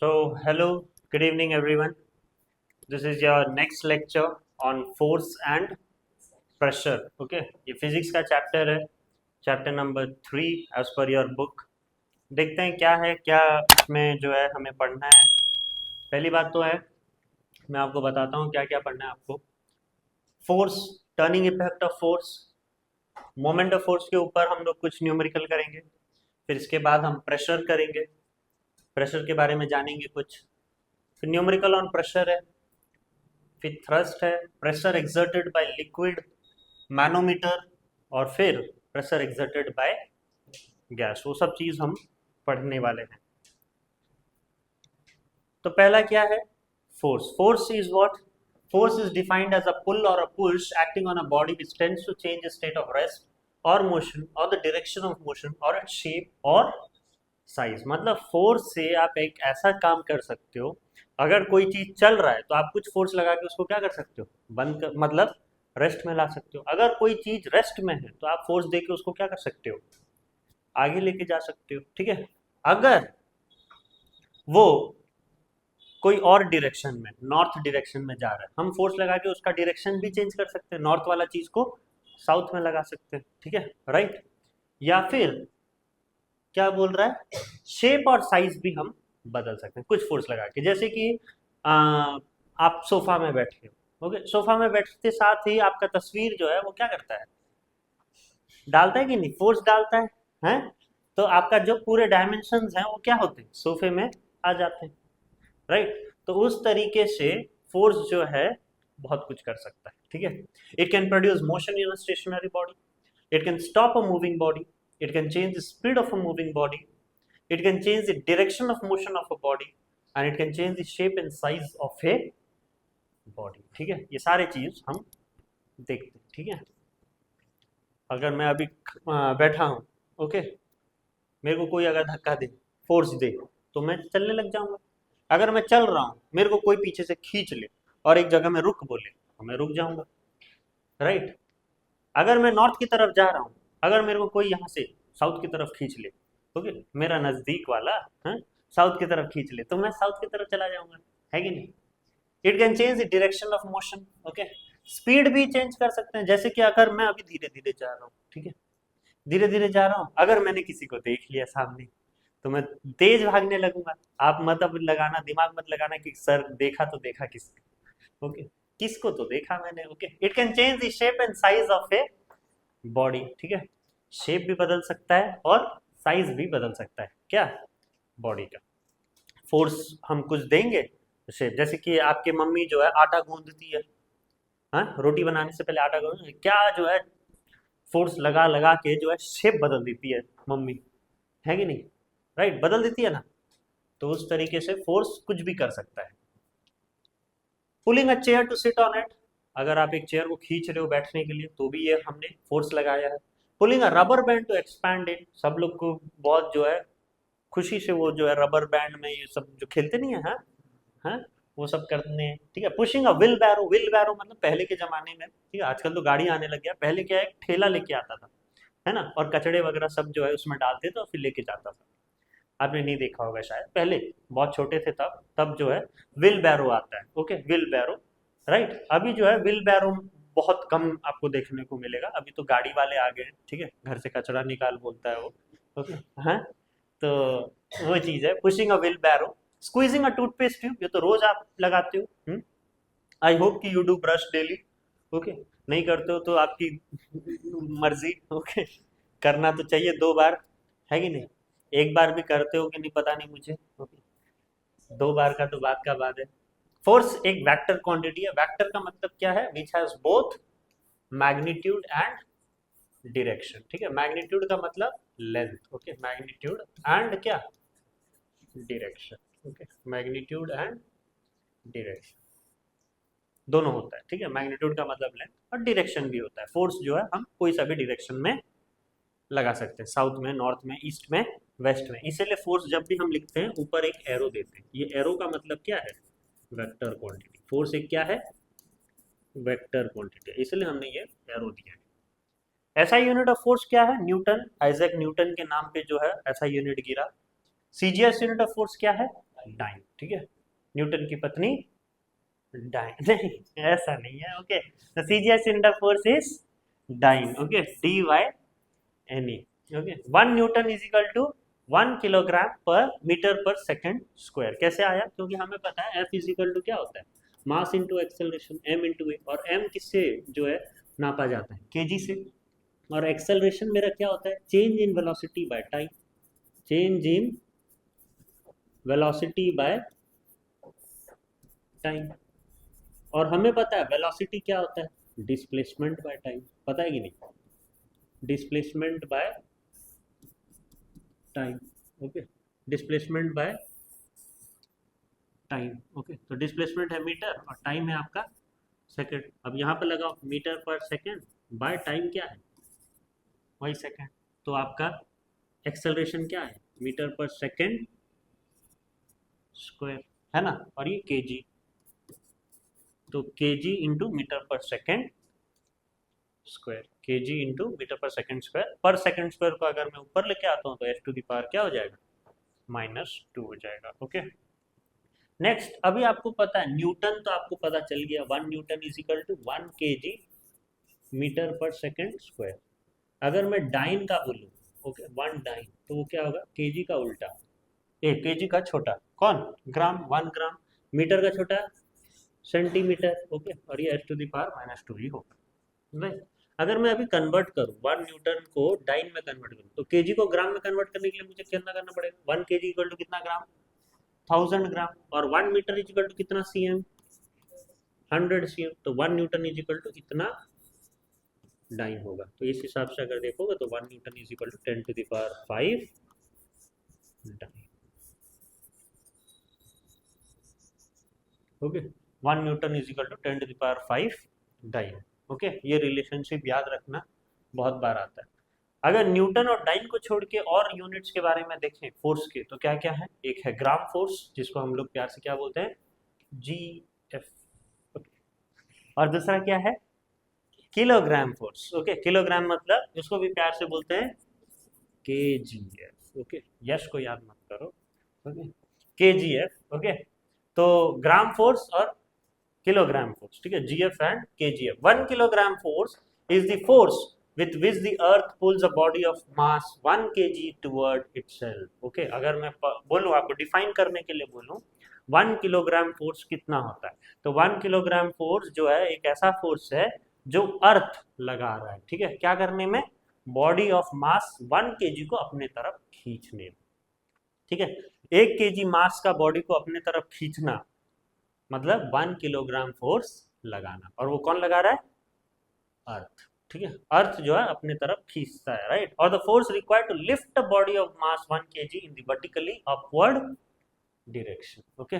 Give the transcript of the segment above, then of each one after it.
Hello, good evening, everyone. This is your next lecture on force and pressure. Okay, ये physics का chapter है, chapter number 3 as per your book. देखते हैं क्या है, क्या इसमें जो है हमें पढ़ना है. पहली बात तो है, मैं आपको बताता हूँ क्या क्या पढ़ना है आपको. Force, turning effect of force, moment of force के ऊपर हम लोग कुछ न्यूमेरिकल करेंगे. फिर इसके बाद हम प्रेशर करेंगे, प्रेशर के बारे में जानेंगे कुछ. फिर न्यूमेरिकल ऑन प्रेशर है, फिर थ्रस्ट है, pressure exerted by liquid, manometer, और फिर प्रेशर एक्सर्टेड बाय गैस. वो सब चीज हम पढ़ने वाले हैं. तो पहला क्या है, force. Force is what? Force is defined as a pull or a push acting on a body which tends to change the state of rest or motion or the direction of motion or its shape or size. मतलब force से आप एक ऐसा काम कर सकते हो, अगर कोई चीज चल रहा है तो आप कुछ फोर्स लगा के उसको क्या कर सकते हो, बंद कर, मतलब रेस्ट में ला सकते हो. अगर कोई चीज रेस्ट में है तो आप फोर्स दे के उसको क्या कर सकते हो, आगे लेके जा सकते हो. ठीक है. अगर वो कोई और डायरेक्शन में, नॉर्थ डायरेक्शन में जा रहा है, हम फोर्स लगा के उसका डायरेक्शन भी चेंज कर सकते हैं. नॉर्थ वाला चीज को साउथ में लगा सकते हैं. ठीक है, राइट. या फिर क्या बोल रहा है, शेप और साइज भी हम बदल सकते हैं कुछ फोर्स लगा के. जैसे कि आ, आप सोफा में बैठे हो. ओके, सोफा में बैठते साथ ही आपका तस्वीर जो है वो क्या करता है, डालता है कि नहीं, फोर्स डालता है. तो आपका जो पूरे डायमेंशंस हैं वो क्या होते हैं, सोफे में आ जाते हैं, राइट. तो उस तरीके से फोर्स जो है बहुत कुछ कर सकता है. ठीक है. It can produce motion in a stationary body, it can stop a moving body, it can change the speed of a moving body, it can change the direction of motion of a body, and it can change the shape and size of a body. ठीक है, ये सारे चीज हम देखते हैं. ठीक है. अगर मैं अभी बैठा हूँ, ओके, मेरे को कोई अगर धक्का दे, फोर्स दे, तो मैं चलने लग जाऊंगा. अगर मैं चल रहा हूँ, मेरे को कोई पीछे से खींच ले और एक जगह में रुक बोले, तो मैं रुक जाऊंगा, राइट. अगर मैं नॉर्थ की तरफ जा रहा हूँ, अगर मेरे को कोई यहाँ से साउथ की तरफ खींच ले, ओके, मेरा नजदीक वाला है, साउथ की तरफ खींच ले, तो मैं साउथ की तरफ चला जाऊंगा, है कि नहीं. It can change the direction of motion. Okay, speed भी चेंज कर सकते हैं. जैसे कि अगर मैं अभी धीरे धीरे जा रहा हूँ, ठीक है, धीरे धीरे जा रहा हूँ, अगर मैंने किसी को देख लिया सामने, तो मैं तेज भागने लगूंगा. आप मतलब लगाना, दिमाग मत लगाना कि सर देखा तो देखा किसको. ओके, किसको तो देखा मैंने. Okay, it can change the shape and size of a body. ठीक है, शेप भी बदल सकता है और साइज भी बदल सकता है, क्या, बॉडी का. फोर्स हम कुछ देंगे तो शेप, जैसे कि आपकी मम्मी जो है आटा गूंदती है, हाँ, रोटी बनाने से पहले आटा गूंद, क्या जो है फोर्स लगा लगा के जो है शेप बदल देती है मम्मी, है कि नहीं, राइट, बदल देती है ना. तो उस तरीके से फोर्स कुछ भी कर सकता है. Pulling a chair to sit on it, अगर आप एक चेयर को खींच रहे हो बैठने के लिए, तो भी ये हमने फोर्स लगाया है. Pulling a rubber band to expand it, सब लोग को बहुत जो है खुशी से वो जो है रबर बैंड में ये सब जो खेलते नहीं है, हाँ, हाँ, वो सब करने हैं. ठीक है. Pushing a wheelbarrow, wheelbarrow मतलब पहले के जमाने में, ठीक है, आजकल तो गाड़ी आने लग गया, पहले क्या है, ठेला लेके आता था, है ना, और कचड़े वगैरह सब जो है उसमें डालते थे और फिर लेके जाता था. आपने नहीं देखा होगा शायद, पहले बहुत छोटे थे तब तब जो है व्हील बैरो आता है. ओके, व्हील बैरो, राइट. अभी जो है व्हील बैरो बहुत कम आपको देखने को मिलेगा. अभी तो गाड़ी वाले आ गए हैं, ठीक है, घर से कचरा निकाल बोलता है वो. ओके, हाँ. तो वो चीज है pushing a wheelbarrow. Squeezing a toothpaste tube, ये तो रोज आप लगाते हो. आई होप कि you do brush daily. Okay, नहीं करते हो तो आपकी मर्जी. ओके, करना तो चाहिए 2 बार, है कि नहीं. एक बार भी करते हो कि नहीं पता नहीं मुझे. ओके, 2 बार का तो बात का बात है. फोर्स एक वेक्टर क्वांटिटी है. वेक्टर का मतलब क्या है, which has both magnitude and direction. ठीक है, मैग्नीट्यूड का मतलब लेंथ. ओके, मैग्नीट्यूड एंड क्या, direction. Okay, magnitude and direction दोनों होता है. ठीक है, मैग्नीट्यूड का मतलब लेंथ और डायरेक्शन भी होता है. फोर्स जो है हम कोई सा भी डायरेक्शन में लगा सकते हैं, साउथ में, नॉर्थ में, ईस्ट में, वेस्ट में. इसीलिए फोर्स जब भी हम लिखते हैं ऊपर एक एरो देते हैं. ये एरो का मतलब क्या है, वेक्टर क्वांटिटी. फोर्स एक क्या है, वेक्टर क्वांटिटी, इसलिए हमने ये एरो दिया है. ऐसा यूनिट ऑफ फोर्स क्या है, न्यूटन. आइजैक न्यूटन के नाम पे जो है ऐसा यूनिट गिरा. सीजीएस यूनिट ऑफ फोर्स क्या है, डाइन, ठीक है, न्यूटन की पत्नी डाइन नहीं, ऐसा नहीं है, okay, the CGS cylinder force is dyne, okay, D Y N E, okay, 1 newton is equal to 1 kilogram per metre per second square. कैसे आया? क्योंकि हमें पता है एफ इज इक्वल टू क्या होता है, mass into acceleration, M into A, और एम किससे जो है नापा जाता है, केजी से, और एक्सेलरेशन मेरा क्या होता है, change in velocity by time, change in velocity by time, और हमें पता है वेलोसिटी क्या होता है, डिस्प्लेसमेंट बाय टाइम, पता है कि नहीं, displacement by time, okay, displacement by time, okay, तो डिस्प्लेसमेंट है मीटर और टाइम है आपका सेकंड। अब यहाँ पे लगाओ metre per second by time क्या है, वही सेकंड, तो आपका एक्सेलरेशन क्या है, मीटर पर सेकंड स्क्वायर, है ना, और ये केजी, तो KG into metre per second square, KG into metre per second square, per second square को अगर मैं ऊपर लेके आता हूँ तो एफ टू दी पावर क्या हो जाएगा, -2 हो जाएगा, ओके। नेक्स्ट, अभी आपको पता है न्यूटन, तो आपको पता चल गया 1 newton is equal to 1 kg metre per second square. अगर मैं डाइन का बोलूँ, ओके, 1 डाइन, तो वो क्या होगा, केजी का उल्टा, केजी का छोटा कौन, ग्राम, 1 ग्राम, मीटर का छोटा सेंटीमीटर, ओके, और ये एच टू दी पावर -2 ही होगा, राइट। अगर मैं अभी कन्वर्ट करूँ 1 न्यूटन को डाइन में कन्वर्ट करूँ, तो केजी को ग्राम में कन्वर्ट करने के लिए मुझे कितना करना पड़ेगा, 1 kg इक्वल टू कितना ग्राम, 1000 ग्राम, और 1 मीटर इज इक्वल टू कितना सीएम, 100 cm, तो 1 न्यूटन इज इक्वल टू इतना डाइन होगा। तो इस हिसाब से अगर देखोगे तो 1 newton is equal to 10⁵ dyne, okay, 1 newton is equal to 10⁵ dyne, okay, ये रिलेशनशिप याद रखना, बहुत बार आता है। अगर न्यूटन और डाइन को छोड़ के और यूनिट्स के बारे में देखें फोर्स के, तो क्या क्या है, एक है ग्राम फोर्स, जिसको हम लोग प्यार से क्या बोलते हैं, जी एफ, और दूसरा क्या है, किलोग्राम फोर्स, ओके, किलोग्राम मतलब उसको भी प्यार से बोलते हैं के जी एफ, ओके, यश को याद मत करो, ओके, के जी एफ, ओके, तो ग्राम फोर्स और किलोग्राम फोर्स, ठीक है, G F and K G F. 1 kilogram force is the force with which the earth pulls a body of mass 1 kg toward itself, okay, अगर मैं बोलूं आपको define करने के लिए बोलूं 1 किलोग्राम फोर्स कितना होता है, तो 1 किलोग्राम फोर्स जो है एक ऐसा फोर्स है जो अर्थ लगा रहा है, ठीक है, क्या करने में, बॉडी ऑफ मास 1 kg को अपने तरफ खींचने में, ठीक है, 1 kg मास का बॉडी को अपने तरफ खींचना मतलब 1 किलोग्राम फोर्स लगाना, और वो कौन लगा रहा है, अर्थ, ठीक है, अर्थ जो है अपने तरफ खींचता है, राइट, और the force required to lift a body of mass 1 kg in the vertically upward direction, okay,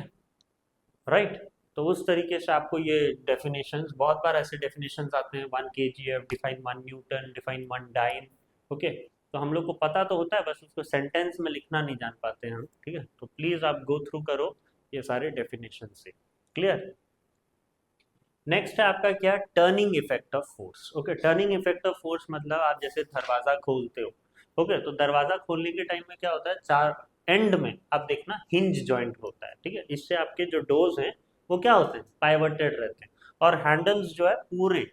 right. तो उस तरीके से आपको ये डेफिनेशंस, बहुत बार ऐसे डेफिनेशंस आते हैं, 1 kgf, define 1 newton, define 1 dyne, okay, तो हम लोग को पता तो होता है, बस उसको सेंटेंस में लिखना नहीं जान पाते हैं हम, ठीक है, तो प्लीज आप गो थ्रू करो ये सारे डेफिनेशन से, क्लियर। नेक्स्ट है आपका क्या, turning effect of force, okay, turning effect of force मतलब आप जैसे दरवाजा खोलते हो, ओके, तो दरवाजा खोलने के टाइम में क्या होता है, चार एंड में आप देखना हिंज जॉइंट होता है, ठीक है, इससे आपके जो डोर्स हैं वो क्या होते हैं, पाइवटेड रहते हैं, और हैंडल्स जो है पूरे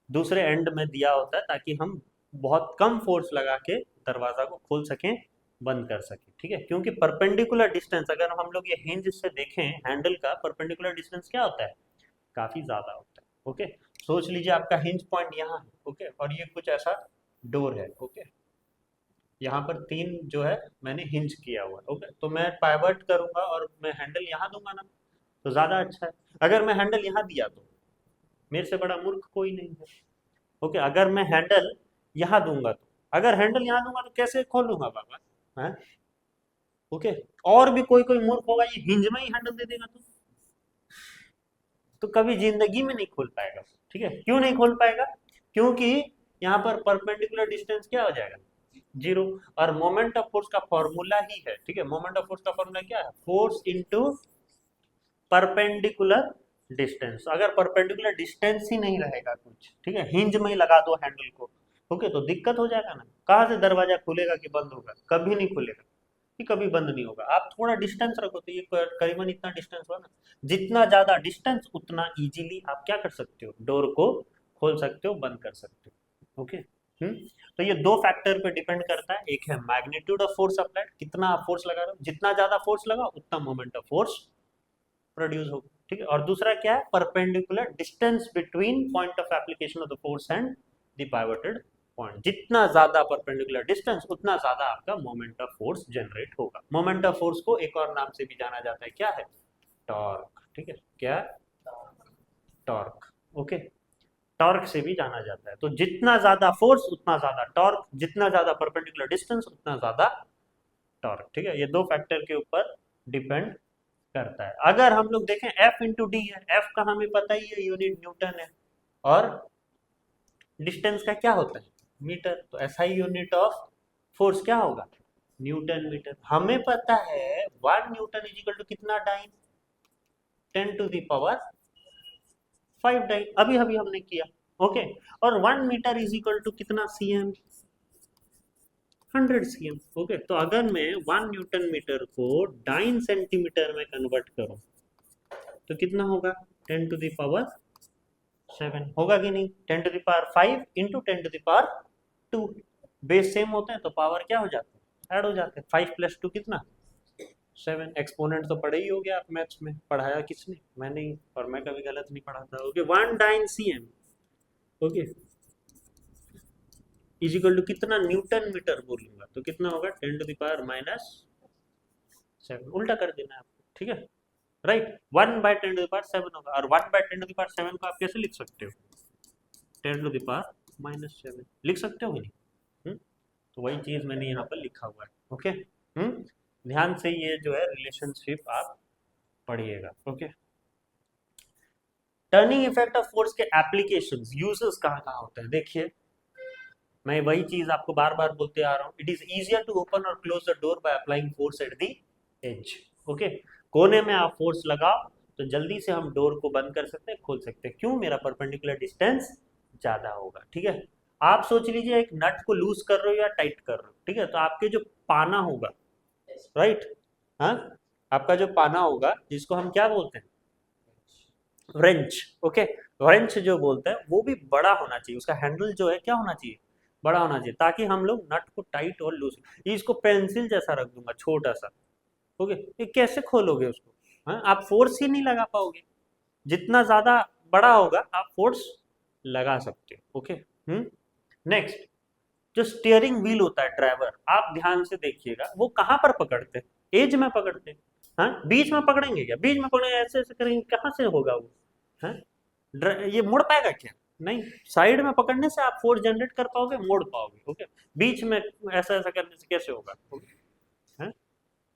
दूसरे एंड में दिया होता है ताकि हम बहुत कम फोर्स लगा के दरवाजा को खोल सकें, बंद कर सकें, ठीक है, क्योंकि परपेंडिकुलर डिस्टेंस, अगर हम लोग ये हिंज से देखें हैंडल का परपेंडिकुलर डिस्टेंस क्या होता है, काफी ज्यादा होता है, ओके, सोच लीजिए आपका हिंज पॉइंट यहाँ है, ओके, और ये कुछ ऐसा डोर है, ओके, यहाँ पर 3 जो है मैंने हिंज किया हुआ है, ओके, तो मैं पाइवट करूंगा और मैं हैंडल यहाँ दूंगा ना, तो ज्यादा अच्छा है। अगर मैं हैंडल यहाँ दिया तो मेरे से बड़ा मूर्ख कोई नहीं है, ओके, अगर मैं हैंडल यहाँ दूंगा तो, अगर हैंडल यहाँ दूंगा तो कैसे खोलूंगा बाबा, है, ओके, और भी कोई कोई मूर्ख होगा ये हिंज में ही हैंडल दे देगा तो कभी जिंदगी में नहीं खोल पाएगा, ठीक है, क्यों नहीं खोल पाएगा, क्योंकि यहाँ पर परपेंडिकुलर डिस्टेंस क्या हो जाएगा, 0, और मोमेंट ऑफ फोर्स का फॉर्मूला ही है, ठीक है, मोमेंट ऑफ फोर्स का फॉर्मूला क्या है, फोर्स इनटू परपेंडिकुलर डिस्टेंस। अगर परपेंडिकुलर डिस्टेंस ही नहीं रहेगा कुछ, ठीक है, हिंज में ही लगा दो हैंडल को, ओके, तो दिक्कत हो जाएगा ना, कहाँ से दरवाजा खुलेगा कि बंद होगा, कभी नहीं खुलेगा, कि कभी बंद नहीं होगा। आप थोड़ा डिस्टेंस रखो तो ये करीबन इतना डिस्टेंस हुआ ना, जितना ज्यादा डिस्टेंस उतना इजीली आप क्या कर सकते हो, डोर को खोल सकते हो, बंद कर सकते हो। ओके। हम्म। तो ये दो फैक्टर पे डिपेंड करता है, एक है मैग्नीट्यूड ऑफ फोर्स अप्लाइड, कितना आप फोर्स लगा रहे हो, जितना ज्यादा फोर्स लगा उतना मोमेंट ऑफ फोर्स प्रोड्यूस होगा। ठीक है। और दूसरा क्या है, perpendicular distance between point of application of the force and the pivoted point. जितना ज्यादा परपेंडिकुलर डिस्टेंस उतना ज्यादा आपका मोमेंट ऑफ फोर्स जनरेट होगा। मोमेंट ऑफ फोर्स को एक और नाम से भी जाना जाता है, क्या है, टॉर्क। ठीक है, क्या, टॉर्क। ओके, टॉर्क से भी जाना जाता है। तो जितना ज्यादा फोर्स उतना ज्यादा टॉर्क, जितना ज्यादा परपेंडिकुलर डिस्टेंस उतना ज्यादा टॉर्क। ठीक है, ये दो फैक्टर के ऊपर डिपेंड करता है। अगर हम लोग देखें F इंटू डी है, F का हमें पता ही है यूनिट न्यूटन है, और डिस्टेंस का क्या होता है, मीटर। तो SI यूनिट ऑफ फोर्स क्या होगा, न्यूटन मीटर। हमें पता है 1 न्यूटन इज इक्वल टू कितना डाइन, 10⁵ डाइन, अभी अभी हमने किया। ओके। और 1 मीटर इज इक्वल टू कितना cm, 100 cm। ओके। तो अगर मैं 1 न्यूटन मीटर को डाइन सेंटीमीटर में कन्वर्ट करूं तो कितना होगा, 10⁵ होगा कि नहीं, 10⁵ इंटू 10⁵2। बेस सेम होते हैं तो पावर क्या हो जाता है, ऐड हो जाते हैं। 5 + 2 कितना, 7। एक्सपोनेंट तो पढ़े ही हो गया आप मैथ्स में, पढ़ाया किसने, मैंने ही, और मैं कभी गलत नहीं पढ़ाता। Okay, 1 dyne cm, okay, is equal to कितना न्यूटन मीटर बोलूंगा तो कितना होगा, 10⁻⁻7। उल्टा कर देना है आपको। ठीक है, राइट। 1/10⁻7 होगा, और 1/10⁻7 को आप कैसे लिख सकते हो, 10⁻⁻7 लिख सकते हो कि नहीं। तो वही चीज मैंने यहाँ पर लिखा हुआ है। ओके। ध्यान से ये जो है रिलेशनशिप आप पढ़िएगा। Okay. Turning effect of force के एप्लीकेशंस, यूजेस कहाँ कहाँ होते हैं, देखिए मैं वही चीज आपको बार बार बोलते आ रहा हूँ। It is easier to open or close the door by applying force at the edge. Okay, कोने में आप फोर्स लगाओ तो जल्दी से हम डोर को बंद कर सकते हैं, खोल सकते हैं। क्यों, मेरा परपेंडिकुलर डिस्टेंस ज्यादा होगा। ठीक है, आप सोच लीजिए एक नट को लूज कर रहे हो या टाइट कर रहे हो, ठीक है, तो आपके जो पाना होगा, राइट, हाँ, आपका जो पाना होगा जिसको हम क्या बोलते हैं, व्रेंच। ओके, व्रेंच जो बोलते हैं वो भी बड़ा होना चाहिए, उसका हैंडल जो है क्या होना चाहिए, बड़ा होना चाहिए, ताकि हम लोग नट को टाइट और लूज, इसको पेंसिल जैसा रख दूंगा छोटा सा। ओके, ये कैसे खोलोगे उसको, हाँ, आप फोर्स ही नहीं लगा पाओगे। जितना ज्यादा बड़ा होगा आप फोर्स लगा सकते हो। ओके। नेक्स्ट, जो स्टीयरिंग व्हील होता है, ड्राइवर, आप ध्यान से देखिएगा वो कहाँ पर पकड़ते हैं, एज में पकड़ते हैं। हाँ, बीच में पकड़ेंगे क्या, बीच में पकड़ेंगे ऐसे ऐसे करेंगे, कहाँ से होगा वो, हाँ, ये मुड़ पाएगा क्या, नहीं। साइड में पकड़ने से आप फोर्स जनरेट कर पाओगे, मोड़ पाओगे। ओके, बीच में ऐसा ऐसा करने से कैसे होगा। हाँ?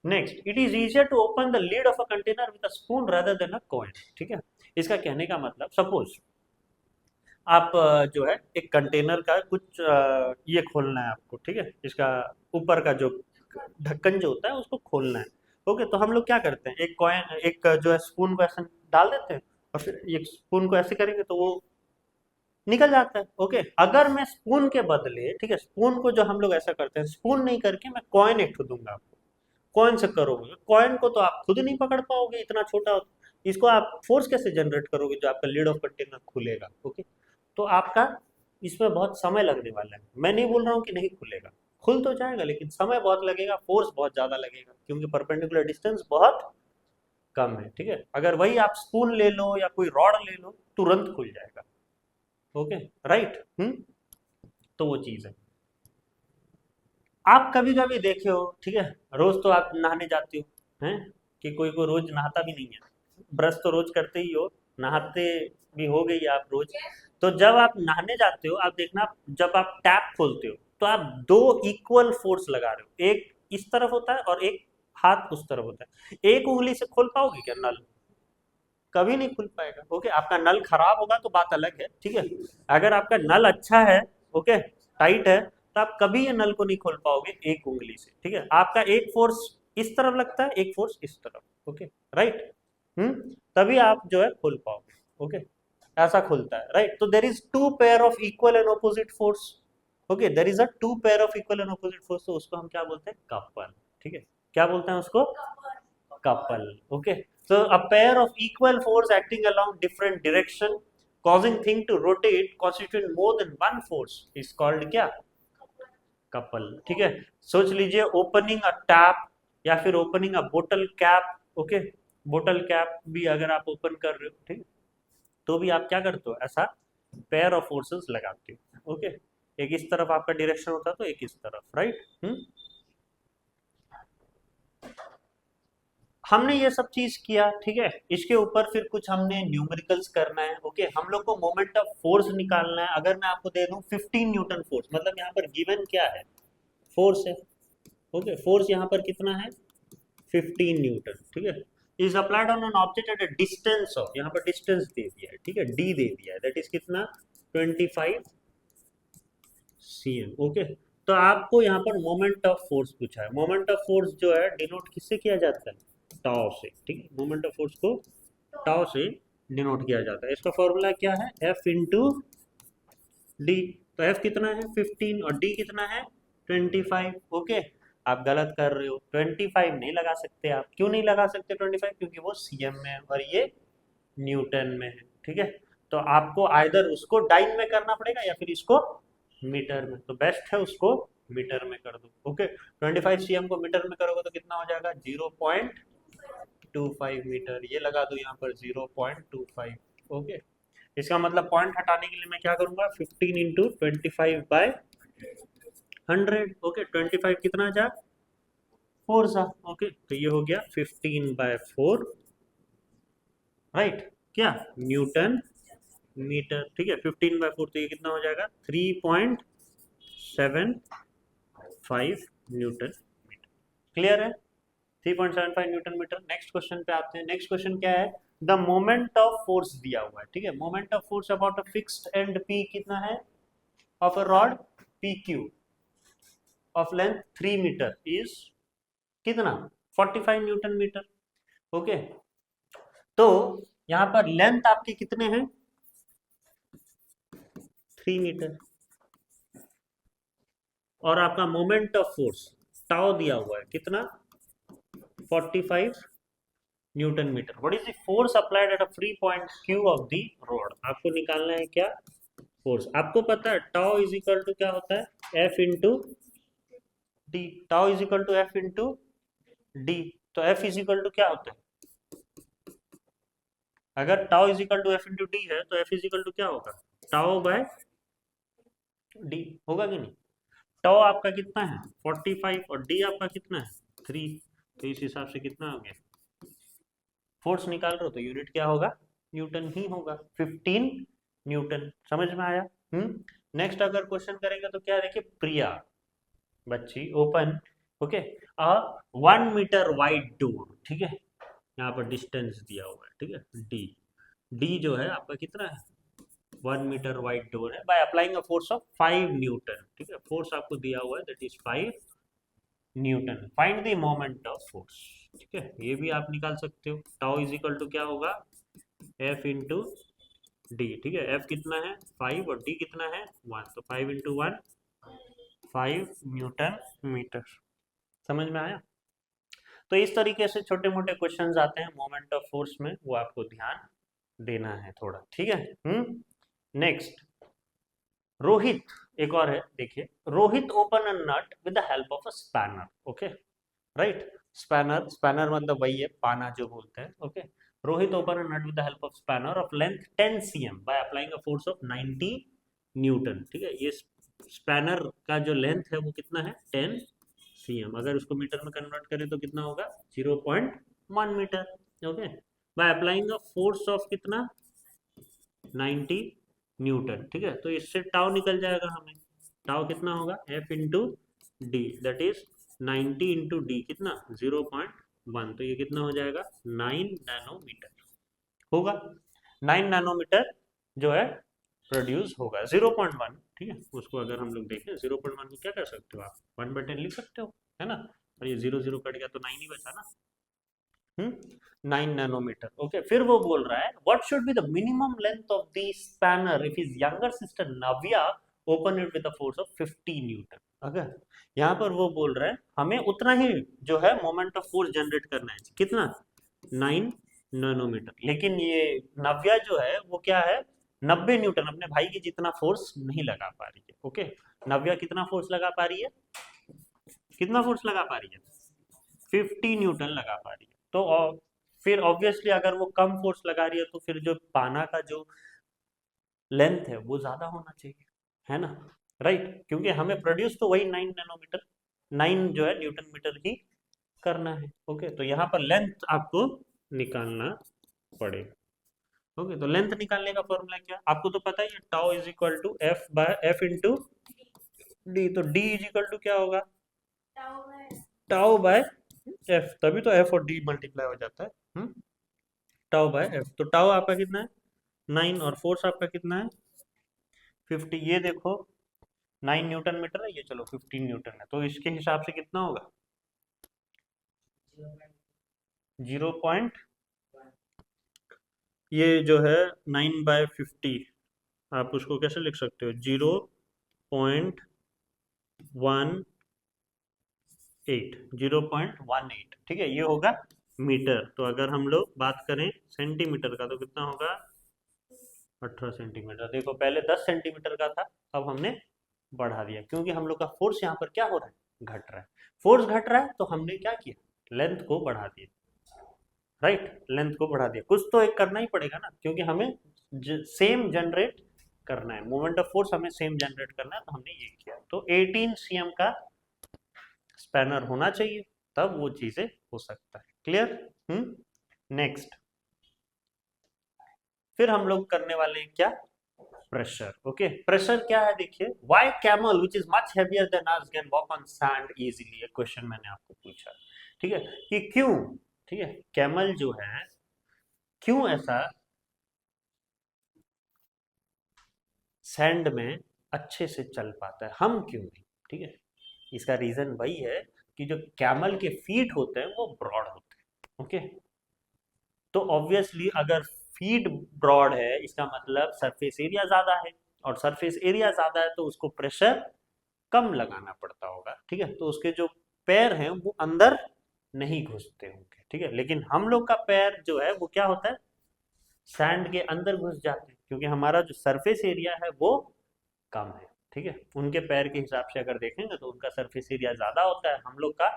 Next, it is easier to open the lid of a container with a spoon rather than a coin. ठीक है, इसका कहने का मतलब, सपोज आप जो है एक कंटेनर का कुछ ये खोलना है आपको, ठीक है, इसका ऊपर का जो ढक्कन जो होता है उसको खोलना है। ओके, तो हम लोग क्या करते हैं, एक कॉइन, एक जो है स्पून को ऐसे डाल देते हैं, और फिर ये स्पून को ऐसे करेंगे तो वो निकल जाता है। ओके, अगर मैं स्पून के बदले, ठीक है, स्पून को जो हम लोग ऐसा करते हैं, स्पून नहीं करके मैं कॉइन एक ठो दूंगा आपको, कॉइन से करोगे, कॉइन को तो आप खुद नहीं पकड़ पाओगे, इतना छोटा इसको आप फोर्स कैसे जनरेट करोगे जो आपका लीड ऑफ कंटेनर खुलेगा। ओके, तो आपका इसमें बहुत समय लगने वाला है। मैं नहीं बोल रहा हूँ कि नहीं खुलेगा, खुल तो जाएगा, लेकिन समय बहुत लगेगा, फोर्स बहुत ज्यादा लगेगा, क्योंकि परपेंडिकुलर डिस्टेंस बहुत कम है। ठीक है, अगर वही आप स्पून ले लो या कोई रॉड ले लो तुरंत खुल जाएगा। Okay, right. तो वो चीज है। आप कभी कभी देखे हो, ठीक है, रोज तो आप नहाने जाते हो, हैं, कि कोई कोई रोज नहाता भी नहीं है, ब्रश तो रोज करते ही हो, नहाते भी हो गई आप रोज। तो जब आप नहाने जाते हो, आप देखना, जब आप टैप खोलते हो तो आप दो इक्वल फोर्स लगा रहे हो, एक इस तरफ होता है और एक हाथ उस तरफ होता है। एक उंगली से खोल पाओगे क्या नल, कभी नहीं खुल पाएगा। ओके, आपका नल खराब होगा तो बात अलग है, ठीक है, अगर आपका नल अच्छा है, ओके, टाइट है, तो आप कभी ये नल को नहीं खोल पाओगे एक उंगली से। ठीक है, आपका एक फोर्स इस तरफ लगता है, एक फोर्स इस तरफ। Okay, right. तभी आप जो है खोल पाओगे। ओके, ऐसा खुलता है, राइट। तो there is two pair of equal and opposite force. Okay, there is a two pair of equal and opposite force, तो उसको हम क्या बोलते हैं, कपल। ठीक है, क्या बोलते हैं उसको? Couple. Okay, so a pair of equal force acting along different direction causing thing to rotate constitute more than one force is called क्या? कपल. ठीक है, सोच लीजिए ओपनिंग अ टैप या फिर ओपनिंग अ बोतल कैप. ओके, बोतल cap भी अगर आप ओपन कर रहे हो, ठीक, तो भी आप क्या करते हो? ऐसा पेयर ऑफ फोर्सेस लगाते हो. ओके, एक इस तरफ आपका डायरेक्शन होता है तो एक इस तरफ, राइट. हमने ये सब चीज किया. ठीक है, इसके ऊपर फिर कुछ हमने न्यूमेरिकल्स करना है. ओके, हम लोग को मोमेंट ऑफ फोर्स निकालना है. अगर मैं आपको दे दूं 15 न्यूटन फोर्स, मतलब यहाँ पर गिवन क्या है? फोर्स है. ओके, फोर्स यहाँ पर कितना है? 15 न्यूटन. ठीक है, is applied on an object at a distance of, यहाँ पर डिस्टेंस दे दिया है. ठीक है, डी दे दिया है, दैट इज कितना? 25 cm. ओके, तो आपको यहाँ पर मोमेंट ऑफ फोर्स पूछा है. मोमेंट ऑफ फोर्स जो है डिनोट किससे किया जाता है? टाउ से. ठीक है, मोमेंट ऑफ फोर्स को टाउ से डिनोट किया जाता है. इसका फॉर्मूला क्या है? F into D. तो F कितना है? 15 और D कितना है? 25. ओके, आप गलत कर रहे हो. 25 नहीं लगा सकते आप. क्यों नहीं लगा सकते 25? क्योंकि वो cm में है और ये न्यूटन में है. ठीक है, तो आपको आइदर उसको डाइन में करना पड़ेगा या फिर इसको मीटर में. तो बेस्ट है उसको मीटर में कर दो. ओके, 25 cm को मीटर में करोगे तो कितना हो जाएगा? 0.25 मीटर. ये लगा दो यहाँ पर 0.25. ओके, इसका मतलब पॉइंट हटाने के लिए मैं क्या करूंगा? 15 इंटू 25/100. ओके, 25 कितना जा? 4 सा. ओके, तो ये हो गया 15/4, राइट. क्या? Newton metre. ठीक है, 15/4, तो ये कितना हो जाएगा? 3.75 न्यूटन मीटर. क्लियर है? 3.75 न्यूटन मीटर. नेक्स्ट क्वेश्चन पे आते हैं. नेक्स्ट क्वेश्चन क्या है? द मोमेंट ऑफ फोर्स दिया हुआ है. ठीक है, moment of force about a fixed end P कितना है? Of a rod P Q of length 3 metre is कितना? 45 न्यूटन मीटर. ओके, तो यहाँ पर लेंथ आपके कितने हैं? 3 मीटर. और आपका मोमेंट ऑफ फोर्स टाउ दिया हुआ है कितना? 45 newton metre. What is the force applied at a free point Q of the rod? आपको निकालना है क्या? फोर्स. आपको पता है टाउ इज इक्वल टू क्या होता है? F into D. Tau is equal to F into D. तो F इज इक्वल टू क्या होता है? अगर tau is equal to F into D है तो F इज इक्वल टू क्या होगा? Tau by D. होगा कि नहीं? टाउ आपका कितना है? 45 और डी आपका कितना है? 3. तो इस हिसाब से कितना हो गया? फोर्स निकाल रहे हो तो यूनिट क्या होगा? न्यूटन ही होगा. 15 न्यूटन. समझ में आया? नेक्स्ट अगर क्वेश्चन करेंगे तो क्या? देखिए, प्रिया बच्ची open. Okay, 1 metre wide door. ठीक है, यहाँ पर डिस्टेंस दिया हुआ है. ठीक है, डी. डी जो है आपका कितना है? 1 मीटर वाइड डोर है. Bye applying a force of 5 Newton. ठीक है, फोर्स आपको दिया हुआ है, that is 5 Newton. Find the moment of force. ठीक है, ये भी आप निकाल सकते हो. टाउ इज इक्वल टू क्या होगा? F into D. ठीक है, F कितना है? 5 और D कितना है? 1. तो 5 इंटू 1 5 न्यूटन मीटर. समझ में आया? तो इस तरीके से छोटे मोटे क्वेश्चंस आते हैं मोमेंट ऑफ फोर्स में, वो आपको ध्यान देना है थोड़ा. ठीक है. नेक्स्ट, रोहित. एक और है, देखिए. Rohit open a nut with the help of a spanner. Okay, right. Spanner, spanner मतलब वही है, पाना जो बोलते हैं. Okay, Rohit open a nut with the help of spanner of length 10 cm by applying a force of 90 newton. ठीक है, ये स्पैनर का जो लेंथ है वो कितना है? 10 cm. अगर उसको मीटर में कन्वर्ट करें तो कितना होगा? 0.1 metre. Okay, by applying a force of कितना? 90 न्यूटन. ठीक है, तो इससे टाउ निकल जाएगा हमें. टाउ कितना होगा? F into D, that is 90 into D कितना? 0.1. तो ये कितना हो जाएगा? 9 नैनोमीटर होगा. 9 नैनोमीटर जो है प्रोड्यूस होगा. 0.1. ठीक है, उसको अगर हम लोग देखें 0.1 को क्या कर सकते हो आप? 1/10 लिख सकते हो, है ना. और ये 0 0 कट गया तो 9 ही बचा ना. 9 नैनोमीटर. ओके, फिर वो बोल रहा है what should be the minimum length of the spanner if his younger sister Navya open it with a force of 50 Newton. अगर यहाँ पर वो बोल रहा है हमें उतना ही जो है मोमेंट ऑफ फोर्स जनरेट करना है, कितना, 9 नैनोमीटर। लेकिन ये नव्या जो है वो क्या है, 90 न्यूटन, अपने भाई की जितना फोर्स नहीं लगा पा रही है। ओके, नव्या कितना फोर्स लगा पा रही है, कितना फोर्स लगा पा रही है, 50 न्यूटन लगा पा रही है। तो फिर ऑब्वियसली अगर वो कम फोर्स लगा रही है तो फिर जो पाना का जो लेंथ है वो ज्यादा होना चाहिए, है ना, राइट। क्योंकि हमें प्रोड्यूस तो वही 9 नैनोमीटर, 9 जो है न्यूटन मीटर ही करना है। ओके, तो यहाँ पर लेंथ आपको निकालना पड़ेगा। ओके, तो लेंथ निकालने का फॉर्मूला क्या, आपको तो पता ही है, tau is equal to F by F into D. तो डी इज इक्वल टू क्या होगा, टाउ बाय एफ, तभी तो एफ और डी मल्टीप्लाई हो जाता है। टाउ बाय एफ, तो टाउ आपका कितना है 9 और फोर्स आपका कितना है 50। ये देखो 9 न्यूटन मीटर है, ये चलो 15 न्यूटन है, तो इसके हिसाब से कितना होगा 0 ये जो है 9/50, आप उसको कैसे लिख सकते हो 0.18, ठीक है, ये होगा मीटर। तो अगर हम लोग बात करें सेंटीमीटर का तो कितना होगा 18 सेंटीमीटर। देखो पहले 10 सेंटीमीटर का था, अब हमने बढ़ा दिया क्योंकि हम लोग का फोर्स यहाँ पर क्या हो रहा है, घट रहा है। फोर्स घट रहा है तो हमने क्या किया, लेंथ को बढ़ा दिया, राइट, लेंथ को बढ़ा दिया। कुछ तो एक करना ही पड़ेगा ना, क्योंकि हमें सेम जनरेट करना है, मोमेंट ऑफ फोर्स हमें सेम जनरेट करना है, तो हमने ये किया। तो 18 cm का स्पैनर होना चाहिए, तब वो चीजें हो सकता है। क्लियर। नेक्स्ट फिर हम लोग करने वाले हैं क्या, प्रेशर। ओके, प्रेशर क्या है देखिए, why camel which is much heavier than us can walk on sand easily, ये क्वेश्चन मैंने आपको पूछा, ठीक है, कि क्यों, ठीक है, कैमल जो है क्यों ऐसा सैंड में अच्छे से चल पाता है, हम क्यों नहीं, ठीक है। इसका रीजन वही है कि जो कैमल के फीट होते हैं वो ब्रॉड होते हैं। ओके, तो ऑब्वियसली अगर फीट ब्रॉड है इसका मतलब सरफेस एरिया ज्यादा है, और सरफेस एरिया ज्यादा है तो उसको प्रेशर कम लगाना पड़ता होगा, ठीक है। तो उसके जो पैर हैं वो अंदर नहीं घुसते होंगे, ठीक है। लेकिन हम लोग का पैर जो है वो क्या होता है, सैंड के अंदर घुस जाते हैं, क्योंकि हमारा जो सरफेस एरिया है वो कम है, ठीक है। उनके पैर के हिसाब से अगर देखेंगे तो उनका सरफेस एरिया ज्यादा होता है, हम लोग का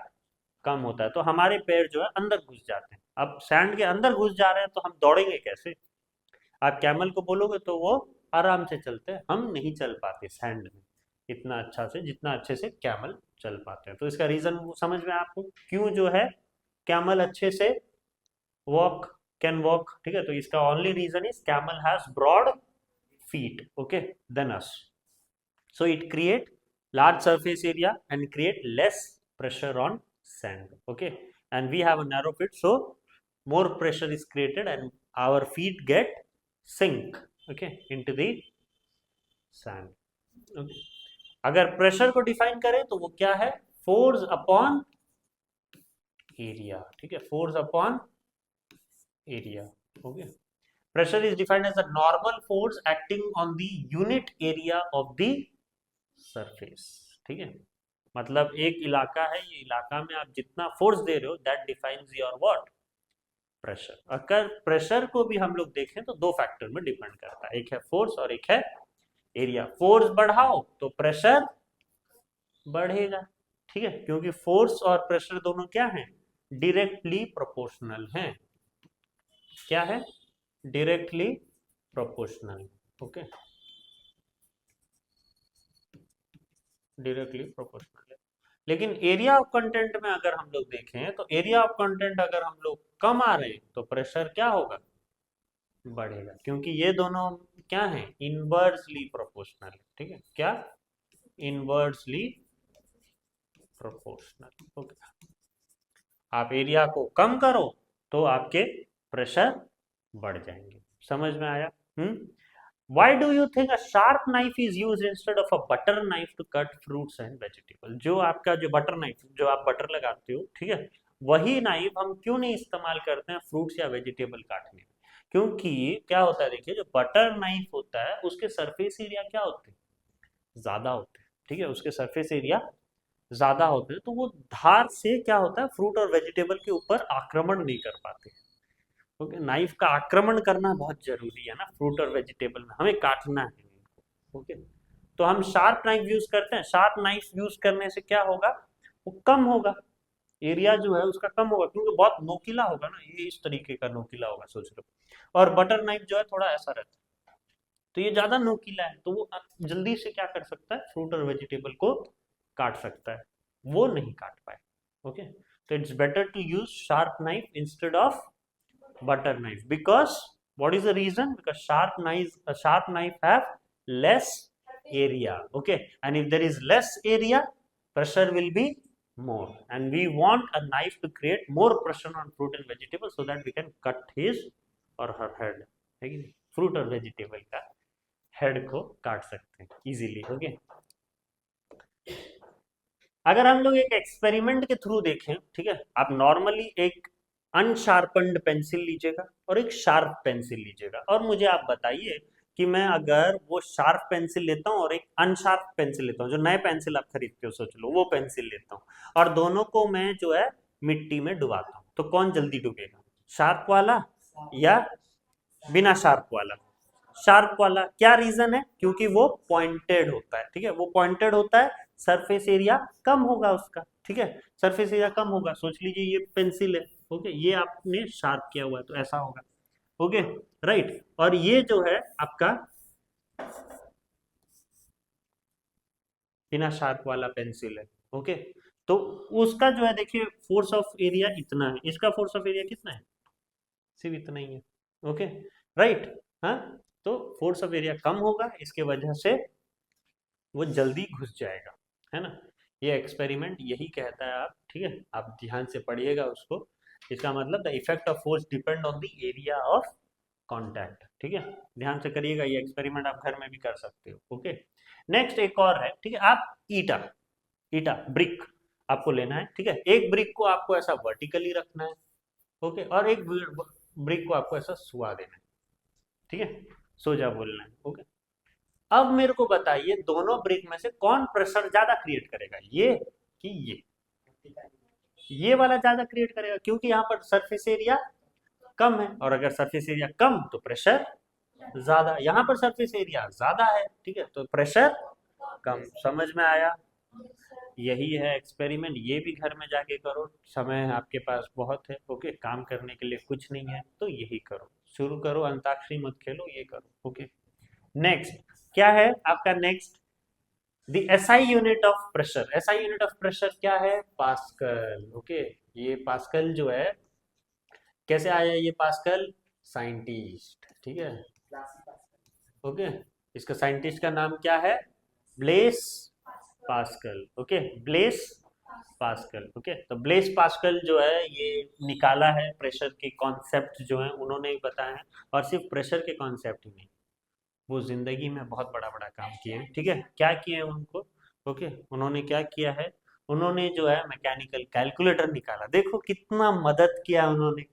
कम होता है, तो हमारे पैर जो है अंदर घुस जाते हैं। अब सैंड के अंदर घुस जा रहे हैं तो हम दौड़ेंगे कैसे, आप कैमल को बोलोगे तो वो आराम से चलते हैं, हम नहीं चल पाते सैंड में इतना अच्छा से जितना अच्छे से कैमल चल पाते हैं। तो इसका रीजन समझ में आपको क्यों जो है कैमल अच्छे से वॉक कैन वॉक, ठीक है। तो इसका only reason is camel has broad feet, okay, than us, so it create large surface area and create less pressure on sand, okay, and we have a narrow feet, so more pressure is created and our feet get sink, okay, into the sand, okay. अगर pressure को define करें तो वो क्या है, force upon area, ठीक है, force upon area. Okay, pressure is defined as a normal force acting on the unit area of the surface, ठीक है। मतलब एक इलाका है, ये इलाका में आप जितना फोर्स दे रहे हो that defines your what, pressure. अगर प्रेशर को भी हम लोग देखें तो दो फैक्टर में डिपेंड करता है, एक है फोर्स और एक है एरिया। फोर्स बढ़ाओ तो प्रेशर बढ़ेगा, ठीक है, क्योंकि फोर्स और प्रेशर दोनों क्या है, डायरेक्टली प्रोपोर्शनल हैं। क्या है, directly proportional, okay, directly proportional है। लेकिन एरिया ऑफ कंटेंट में अगर हम लोग देखें तो एरिया ऑफ कंटेंट अगर हम लोग कम आ रहे हैं तो प्रेशर क्या होगा, बढ़ेगा, क्योंकि ये दोनों क्या है, इनवर्सली प्रोपोर्शनल, ठीक है, क्या, इनवर्सली प्रोपोर्शनल, ओके। आप एरिया को कम करो तो आपके प्रेशर बढ़ जाएंगे। समझ में आया। Why do you think a sharp knife is used instead of a butter knife to cut fruits and vegetables? जो आपका जो बटर नाइफ जो आप बटर लगाते हो, ठीक है, वही नाइफ हम क्यों नहीं इस्तेमाल करते हैं फ्रूट्स या वेजिटेबल काटने में, क्योंकि क्या होता है देखिए, जो बटर नाइफ होता है उसके सरफेस एरिया क्या होते हैं, ज्यादा होते हैं, ठीक है, उसके सरफेस एरिया ज्यादा होते हैं तो वो धार से क्या होता है, फ्रूट और वेजिटेबल के ऊपर आक्रमण नहीं कर पाते। ओके, नाइफ का आक्रमण करना बहुत जरूरी है ना, फ्रूट और वेजिटेबल में हमें काटना है। ओके, तो हम शार्प नाइफ यूज करते हैं। शार्प नाइफ यूज करने से क्या होगा, वो कम होगा, एरिया जो है उसका कम होगा, क्योंकि बहुत नोकीला होगा ना, ये इस तरीके का नोकीला होगा, सोच रहे हो। और बटर नाइफ जो है थोड़ा ऐसा रहता है, तो ये ज्यादा नोकीला है, तो वो जल्दी से क्या कर सकता है, फ्रूट और वेजिटेबल को काट सकता है, वो नहीं काट पाए। ओके, तो it's better to use sharp knife instead of butter knife, because what is the reason, because sharp knife have less area. Okay, and if there is less area, pressure will be more, and we want a knife to create more pressure on fruit and vegetable so that we can cut his or her head, है कि नहीं, fruit और vegetable का head को काट सकते हैं easily. Okay, अगर हम लोग एक एक्सपेरिमेंट के थ्रू देखें, ठीक है, आप नॉर्मली एक अनशार्पन्ड पेंसिल लीजिएगा और एक शार्प पेंसिल लीजिएगा, और मुझे आप बताइए कि मैं अगर वो शार्प पेंसिल लेता हूँ और एक अनशार्प पेंसिल लेता हूँ, जो नए पेंसिल आप खरीदते हो सोच लो, वो पेंसिल लेता हूँ, और दोनों को मैं जो है मिट्टी में डुबाता हूँ, तो कौन जल्दी डूबेगा, शार्प वाला या बिना शार्प वाला? शार्प वाला। क्या रीजन है, क्योंकि वो पॉइंटेड होता है, ठीक है, वो पॉइंटेड होता है, सरफेस एरिया कम होगा उसका, ठीक है, सरफेस एरिया कम होगा। सोच लीजिए ये पेंसिल है, ओके, ये आपने शार्प किया हुआ है तो ऐसा होगा। ओके, राइट, और ये जो है आपका बिना शार्प वाला पेंसिल है। ओके, तो उसका जो है देखिए फोर्स ऑफ एरिया इतना है, इसका फोर्स ऑफ एरिया कितना है, सिर्फ इतना ही है। ओके, राइट, हाँ, तो फोर्स ऑफ एरिया कम होगा, इसके वजह से वो जल्दी घुस जाएगा, है ना। ये एक्सपेरिमेंट यही कहता है, आप ठीक है, आप ध्यान से पढ़िएगा उसको। इसका मतलब the effect of force depend on the area of contact, ठीक है, ध्यान से करिएगा, ये एक्सपेरिमेंट आप घर में भी कर सकते हो। ओके, नेक्स्ट एक और है, ठीक है, आप ईटा, ईटा ब्रिक आपको लेना है, ठीक है, एक ब्रिक को आपको ऐसा वर्टिकली रखना है, ओके, और एक ब्रिक को आपको ऐसा सुआ देना है, ठीक है, सोजा बोलना है। ओके, अब मेरे को बताइए दोनों ब्रिक में से कौन प्रेशर ज्यादा क्रिएट करेगा, ये कि ये वाला ज्यादा क्रिएट करेगा, क्योंकि यहाँ पर सरफेस एरिया कम है, और अगर सरफेस एरिया कम तो प्रेशर ज्यादा, यहाँ पर सरफेस एरिया ज्यादा है, ठीक है, तो प्रेशर कम। समझ में आया, यही है एक्सपेरिमेंट, ये भी घर में जाके करो, समय आपके पास बहुत है। ओके, काम करने के लिए कुछ नहीं है तो यही करो, शुरू करो, अंताक्षरी मत खेलो, ये करो। ओके, नेक्स्ट क्या है आपका, next the SI unit of pressure. SI unit of pressure क्या है, पास्कल। ओके, ये पास्कल जो है, कैसे आया ये पास्कल, साइंटिस्ट, ठीक है, ओके, इसका साइंटिस्ट का नाम क्या है, Blaise Pascal. Okay, Blaise Pascal. Okay, तो ब्लेस पास्कल जो है ये निकाला है, प्रेशर के कॉन्सेप्ट जो है उन्होंने ही बताया है, और सिर्फ प्रेशर के कॉन्सेप्ट ही नहीं, वो जिंदगी में बहुत बड़ा बड़ा काम किए हैं, ठीक है, क्या किए हैं उनको। ओके, उन्होंने क्या किया है, उन्होंने जो है मैकेनिकल कैलकुलेटर निकाला, देखो कितना मदद किया उन्होंने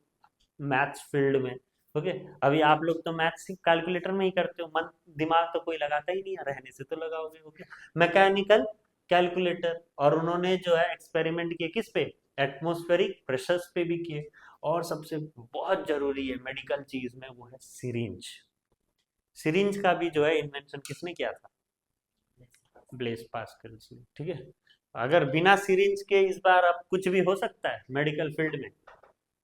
मैथ्स फील्ड में। ओके, अभी आप लोग तो मैथ्स कैलकुलेटर में ही करते हो, मन दिमाग तो कोई लगाता ही नहीं है, रहने से तो लगाओगे। ओके, मैकेनिकल कैलकुलेटर, और उन्होंने जो है एक्सपेरिमेंट किए किस पे, एटमॉस्फेरिक प्रेशर्स पे भी किए, और सबसे बहुत जरूरी है मेडिकल चीज में, वो है सिरिंज। सिरिंज का भी जो है इन्वेंशन किसने किया था, ब्लेस पास्कल ने, ठीक है। अगर बिना सिरिंज के इस बार अब कुछ भी हो सकता है मेडिकल फील्ड में,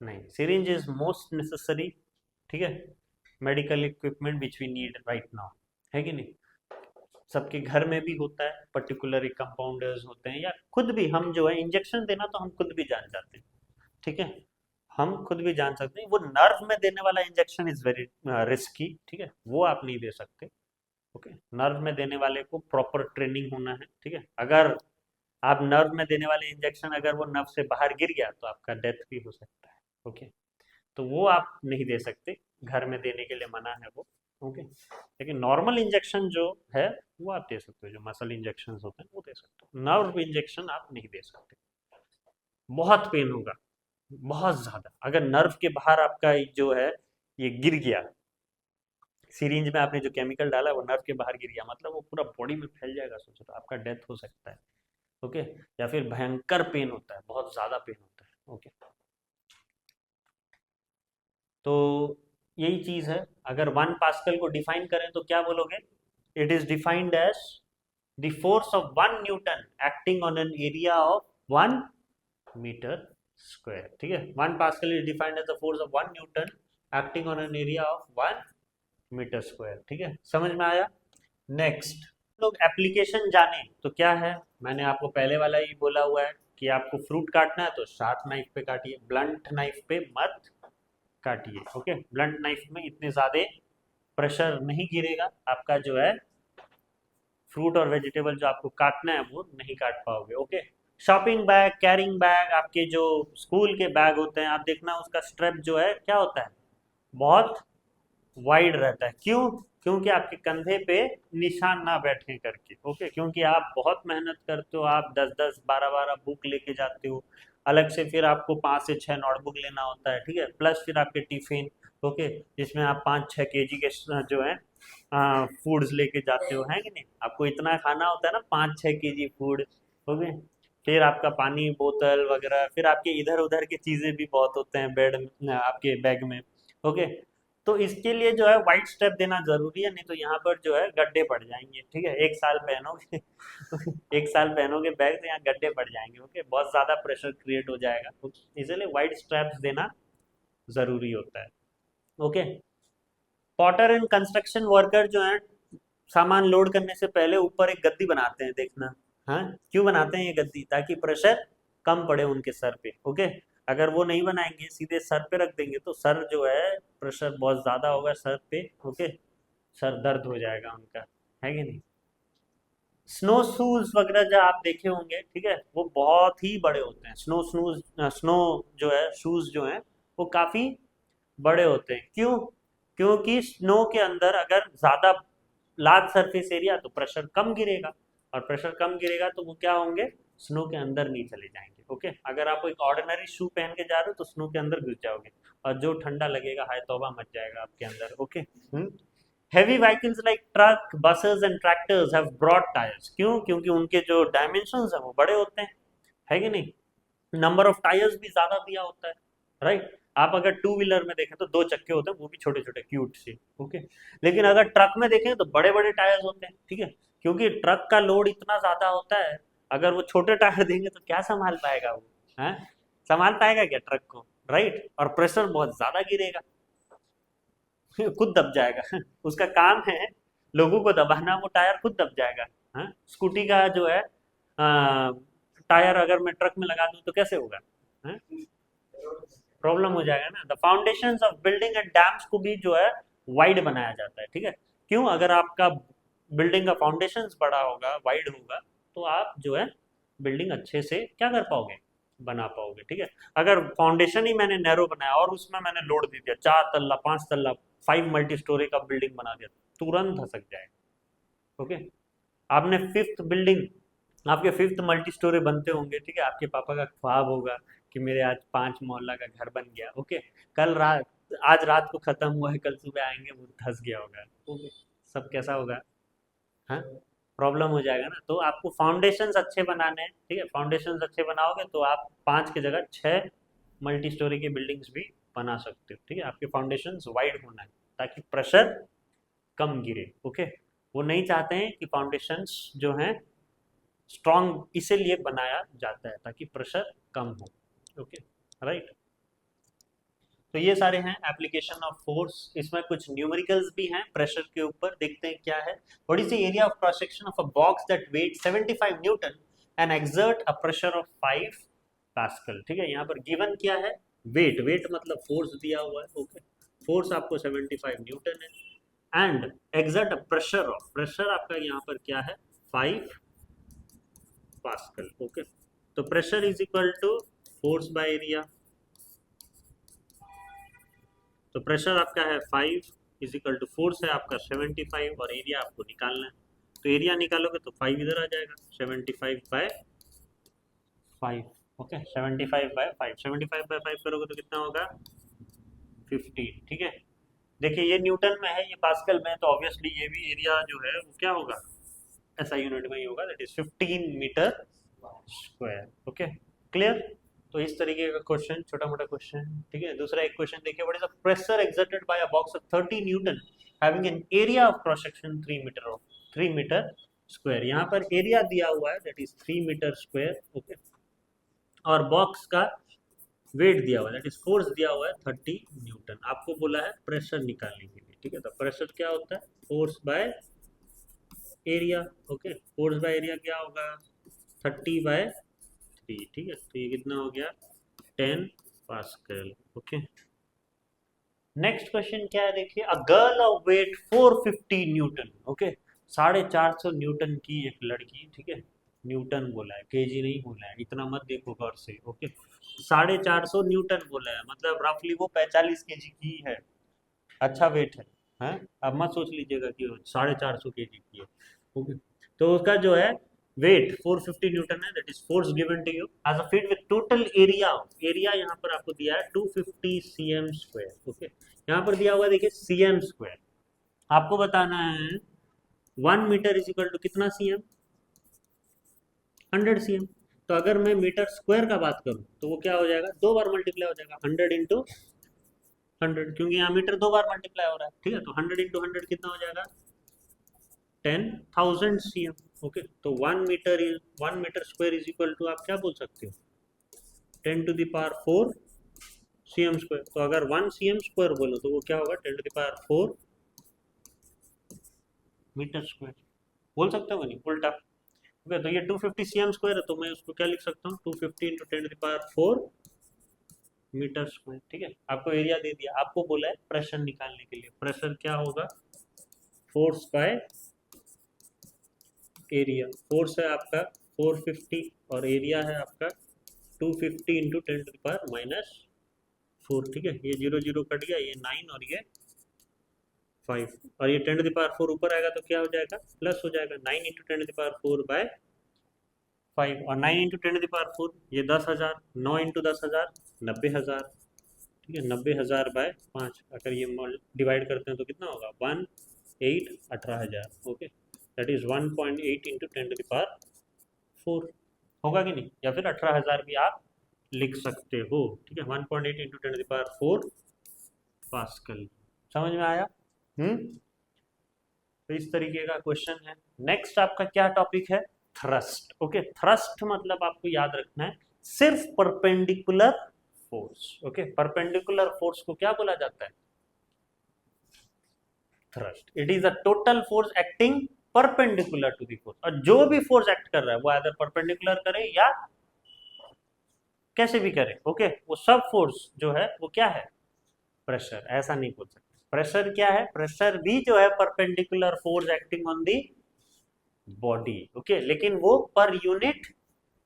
नहीं, सिरिंज इज मोस्ट नेसेसरी, ठीक है, medical equipment which we need right now, है कि नहीं। सबके घर में भी होता है, पर्टिकुलर कंपाउंडर्स होते हैं, या खुद भी हम जो है इंजेक्शन देना तो हम खुद भी जान जाते हैं, ठीक है, हम खुद भी जान सकते हैं, वो नर्व में देने वाला इंजेक्शन इज वेरी रिस्की, ठीक है, वो आप नहीं दे सकते। ओके, नर्व में देने वाले को प्रॉपर ट्रेनिंग होना है, ठीक है, अगर आप नर्व में देने वाले इंजेक्शन अगर वो नर्व से बाहर गिर गया तो आपका डेथ भी हो सकता है। ओके, तो वो आप नहीं दे सकते, घर में देने के लिए मना है वो। ओके, लेकिन नॉर्मल इंजेक्शन जो है वो आप दे सकते हो, जो मसल इंजेक्शन होते हैं वो दे सकते हो, नर्व इंजेक्शन आप नहीं दे सकते, बहुत पेन होगा, बहुत ज्यादा, अगर नर्व के बाहर आपका जो है ये गिर गया, सिरिंज में आपने जो केमिकल डाला वो नर्व के बाहर गिर गया, मतलब वो पूरा बॉडी में फैल जाएगा, सोचो तो आपका डेथ हो सकता है। ओके, या फिर भयंकर पेन होता है, बहुत ज्यादा पेन होता है। ओके, तो यही चीज है। अगर 1 पास्कल को डिफाइन करें तो क्या बोलोगे? It is defined as the force of 1 newton acting on an area of 1 metre square. ठीक है, 1 pascal is defined as the force of 1 newton acting on an area of 1 metre square. ठीक है, समझ में आया? नेक्स्ट लोग application जाने तो क्या है, मैंने आपको पहले वाला ही बोला हुआ है कि आपको फ्रूट काटना है तो शार्प नाइफ पे काटिए, ब्लंट नाइफ पे मत काटिए। ओके, ब्लंट नाइफ में इतने ज़्यादा प्रेशर नहीं गिरेगा, आपका जो है फ्रूट और वेजिटेबल जो आपको काटना है वो नहीं काट पाओगे। Okay, shopping bag, carrying bag, आपके जो स्कूल के बैग होते हैं, आप देखना उसका स्ट्रेप जो है क्या होता है, बहुत वाइड रहता है। क्यों? क्योंकि आपके कंधे पे निशान ना बैठे करके। ओके, क्योंकि आप बहुत मेहनत करते हो, आप 10-10, 12-12 बुक लेके जाते हो, अलग से फिर आपको 5 से 6 नोटबुक लेना होता है। ठीक है, प्लस फिर आपके टिफिन, ओके, जिसमें आप 5-6 kg के जो है फूड्स लेके जाते हो, है कि नहीं? आपको इतना खाना होता है ना, 5-6 kg फूड। ओके, फिर आपका पानी बोतल वगैरह, फिर आपके इधर उधर की चीज़ें भी बहुत होते हैं बेड आपके बैग में। ओके, तो इसके लिए जो है वाइट स्टेप देना जरूरी है, नहीं तो यहाँ पर जो है गड्ढे पड़ जाएंगे। ठीक है, 1 साल पहनोगे 1 साल पहनोगे बैग तो यहाँ गड्ढे पड़ जाएंगे। ओके, बहुत ज्यादा प्रेशर क्रिएट हो जाएगा, तो इसलिए वाइट स्ट्रैप्स देना जरूरी होता है। Okay, Potter and construction worker जो है सामान लोड करने से पहले ऊपर एक गद्दी बनाते हैं, देखना। हाँ, क्यों बनाते हैं ये गद्दी? ताकि प्रेशर कम पड़े उनके सर पे। ओके, अगर वो नहीं बनाएंगे, सीधे सर पे रख देंगे तो सर जो है प्रेशर बहुत ज्यादा होगा सर पे। ओके, सर दर्द हो जाएगा उनका, है कि नहीं? स्नो शूज वगैरह जो आप देखे होंगे, ठीक है, वो बहुत ही बड़े होते हैं। स्नो जो है शूज जो है वो काफी बड़े होते हैं। क्यों? क्योंकि स्नो के अंदर अगर ज्यादा लार्ज सरफेस एरिया तो प्रेशर कम गिरेगा, और प्रेशर कम गिरेगा तो वो क्या होंगे, स्नो के अंदर नहीं चले जाएंगे। ओके, अगर आप एक ऑर्डिनरी शू पहन के जा रहे हो तो स्नो के अंदर घुस जाओगे, और जो ठंडा लगेगा, हाय तौबा मच जाएगा आपके अंदर। Okay, heavy vehicles like truck, buses and tractors have broad tyres. क्यों? क्योंकि उनके जो डायमेंशंस है वो बड़े होते हैं, है कि नहीं? नंबर ऑफ टायर्स भी ज्यादा दिया होता है, राइट? आप अगर 2 व्हीलर में देखें तो 2 चक्के होते हैं, वो भी छोटे छोटे क्यूट से। ओके, लेकिन अगर ट्रक में देखें तो बड़े बड़े टायर्स होते हैं। ठीक है, क्योंकि ट्रक का लोड इतना ज्यादा होता है, अगर वो छोटे टायर देंगे तो क्या संभाल पाएगा वो, है? संभाल पाएगा क्या ट्रक को? राइट, और प्रेशर बहुत ज्यादा गिरेगा, खुद दब जाएगा उसका काम है लोगों को दबाना, वो टायर खुद दब जाएगा। हाँ? स्कूटी का जो है टायर अगर मैं ट्रक में लगा दूं तो कैसे होगा? हाँ? प्रॉब्लम हो जाएगा ना। The foundation of building and dams को भी जो है वाइड बनाया जाता है। ठीक है, क्यों? अगर आपका बिल्डिंग का फाउंडेशन बड़ा होगा, वाइड होगा, तो आप जो है बिल्डिंग अच्छे से क्या कर पाओगे, बना पाओगे। ठीक है, अगर फाउंडेशन ही मैंने नैरो बनाया और उसमें मैंने लोड दे दिया 4 तल्ला 5 तल्ला 5 मल्टी स्टोरी का बिल्डिंग बना दिया, तुरंत धसक जाएगा। ओके, आपने फिफ्थ बिल्डिंग, आपके फिफ्थ मल्टी स्टोरी बनते होंगे, ठीक है, आपके पापा का ख्वाब होगा कि मेरे आज 5 मोहल्ला का घर बन गया। ओके, कल रात, आज रात को खत्म हुआ है, कल सुबह आएंगे वो धस गया होगा। ओके, सब कैसा होगा? हाँ, प्रॉब्लम हो जाएगा ना। तो आपको फाउंडेशंस अच्छे बनाने हैं। ठीक है, फाउंडेशंस अच्छे बनाओगे तो आप 5 की जगह 6 मल्टी स्टोरी की बिल्डिंग्स भी बना सकते हो। ठीक है, आपके फाउंडेशंस वाइड होना है ताकि प्रेशर कम गिरे। ओके, वो नहीं चाहते हैं कि फाउंडेशंस जो हैं स्ट्रॉन्ग, इसीलिए बनाया जाता है ताकि प्रेशर कम हो। Okay, right. तो ये सारे हैं एप्लीकेशन ऑफ फोर्स। इसमें कुछ न्यूमेरिकल्स भी हैं प्रेशर के ऊपर, देखते हैं क्या है। What is the area of cross section of a box that weight 75 newton and exert a pressure of 5 pascal. ठीक है, यहाँ पर गिवन क्या है, वेट, वेट मतलब फोर्स दिया हुआ है। ओके, फोर्स आपको 75 न्यूटन है and exert a pressure of, pressure आपका यहाँ पर क्या है, 5 पास्कल। ओके, तो pressure is equal to force by area. तो प्रेशर आपका है 5 इज इक्वल टू फोर्स है आपका 75 और एरिया आपको निकालना है। तो एरिया निकालोगे तो 5 इधर आ जाएगा, 75/5। ओके, 75/5, 75/5 करोगे तो कितना होगा, 15। ठीक है, देखिए ये न्यूटन में है, ये पास्कल में है, तो ऑब्वियसली ये भी एरिया जो है वो क्या होगा, ऐसा यूनिट में ही होगा, that is 15 metre square. Okay, clear. तो इस तरीके का क्वेश्चन, छोटा मोटा क्वेश्चन, ठीक है। दूसरा एक क्वेश्चन देखिए, what is the pressure exerted by a box of 30 newton having an area of cross section 3 metre square. यहाँ पर एरिया दिया हुआ है that is 3 metre square. Okay, और बॉक्स का वेट दिया हुआ है दैट इज फोर्स दिया हुआ है 30 न्यूटन। आपको बोला है प्रेशर निकालने के लिए, ठीक है। तो प्रेशर क्या होता है, force by area. Okay, force by area क्या होगा, 30/3, ठीक है। तो ये कितना हो गया, 10 पास्कल। ओके, नेक्स्ट क्वेश्चन क्या है देखिए, a girl of weight 450 newton. Okay, 450 newton की एक लड़की, ठीक है। न्यूटन बोला है, केजी नहीं बोला है, इतना मत देखो गौर से। ओके, 450 न्यूटन बोला है, मतलब रफली वो 45 केजी की है। अच्छा वेट है, हैं? अब मत सोच लीजिएगा कि 450 केजी की है। ओके, तो उसका जो है वेट 450 न्यूटन है, that is force given to you as a feet with total area. Area यहाँ पर आपको दिया है 250 सीएम स्क्वायर। ओके, यहाँ पर दिया हुआ है देखिए सीएम स्क्वायर। आपको बताना है 1 मीटर इज इक्वल टू कितना सीएम, 100 सीएम। तो अगर मैं मीटर स्क्वायर का बात करूं तो वो क्या हो जाएगा, 2 बार मल्टीप्लाई हो जाएगा, 100 इंटू 100, क्योंकि यहाँ मीटर 2 बार मल्टीप्लाई हो रहा है, ठीक है। तो 100 इंटू 100 कितना हो जाएगा, 10,000 सीएम। ओके, तो 1 metre square is equal to आप क्या बोल सकते हो, 10⁴ सीएम स्क्वायर। तो अगर 1 सीएम स्क्वायर बोलो तो वो क्या होगा, 10⁴ मीटर स्क्वायर बोल सकते हो नहीं, उल्टा। ओके, तो ये 250 सीएम स्क्वायर है, तो मैं उसको क्या लिख सकता हूँ, 250 इंटू 10⁴ मीटर स्क्वायर, ठीक है। आपको एरिया दे दिया, आपको बोला है प्रेशर निकालने के लिए। प्रेशर क्या होगा, फोर्स बाय एरिया। फोर्स है आपका 450 और एरिया है आपका 250 इंटू 10⁻⁴, ठीक है। ये 0 0 कट गया, ये 9 और ये 5, और ये 10⁴ ऊपर आएगा तो क्या हो जाएगा, प्लस हो जाएगा। 9 इंटू 10⁴/5 और 9 इंटू 10⁴ ये 10,000, 9 इंटू 10,000 90,000, ठीक है। 90,000/5 अगर ये डिवाइड करते हैं तो कितना होगा, 18,000। ओके, दैट इज 1.8 इंटू 10⁴ होगा कि नहीं, या फिर 18,000 भी आप लिख सकते हो, ठीक है। 1.8 इंटू 10⁴ पास्कल। समझ में आया? तो इस तरीके का क्वेश्चन है। नेक्स्ट आपका क्या टॉपिक है, थ्रस्ट। ओके, थ्रस्ट मतलब आपको याद रखना है सिर्फ perpendicular force. Okay, perpendicular force को क्या बोला जाता है, thrust. It is a total force acting perpendicular to the force, और जो भी फोर्स एक्ट कर रहा है वो आइदर परपेंडिकुलर करे या कैसे भी करे। ओके, वो सब फोर्स जो है वो क्या है, प्रेशर। ऐसा नहीं बोल सकते। प्रेशर क्या है, प्रेशर भी जो है perpendicular force acting on the body. Okay, लेकिन वो पर यूनिट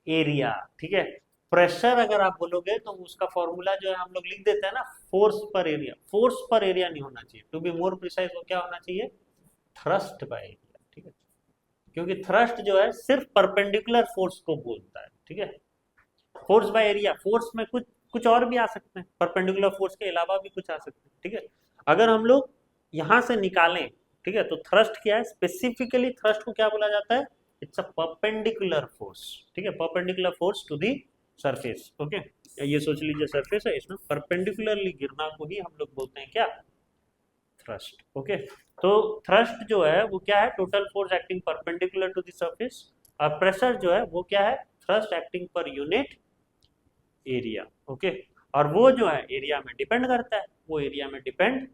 एरिया, ठीक है। प्रेशर अगर आप बोलोगे तो उसका फॉर्मूला जो है हम लोग लिख देते हैं ना, फोर्स पर एरिया। फोर्स पर एरिया नहीं होना चाहिए, टू बी मोर प्रिसाइज वो क्या होना चाहिए, थ्रस्ट बाय एरिया, ठीक है। क्योंकि थ्रस्ट जो है सिर्फ परपेंडिकुलर फोर्स को बोलता है, ठीक है। फोर्स बाय एरिया, फोर्स में कुछ कुछ और भी आ सकते हैं, परपेंडिकुलर फोर्स के अलावा भी कुछ आ सकते हैं, ठीक है। अगर हम लोग यहां से निकालें, ठीक है, तो थ्रस्ट क्या है, स्पेसिफिकली थ्रस्ट को क्या बोला जाता है, इट्स अ परपेंडिकुलर फोर्स, ठीक है। Perpendicular force to the surface. Okay, ये सोच लीजिए सरफेस है, इसमें परपेंडिकुलरली गिरना को ही हम लोग बोलते हैं क्या, थ्रस्ट। ओके, तो थ्रस्ट जो है वो क्या है, total force acting perpendicular to the surface. और प्रेशर जो है वो क्या है, thrust acting per unit area. Okay, और वो जो है एरिया में डिपेंड करता है, वो एरिया में डिपेंड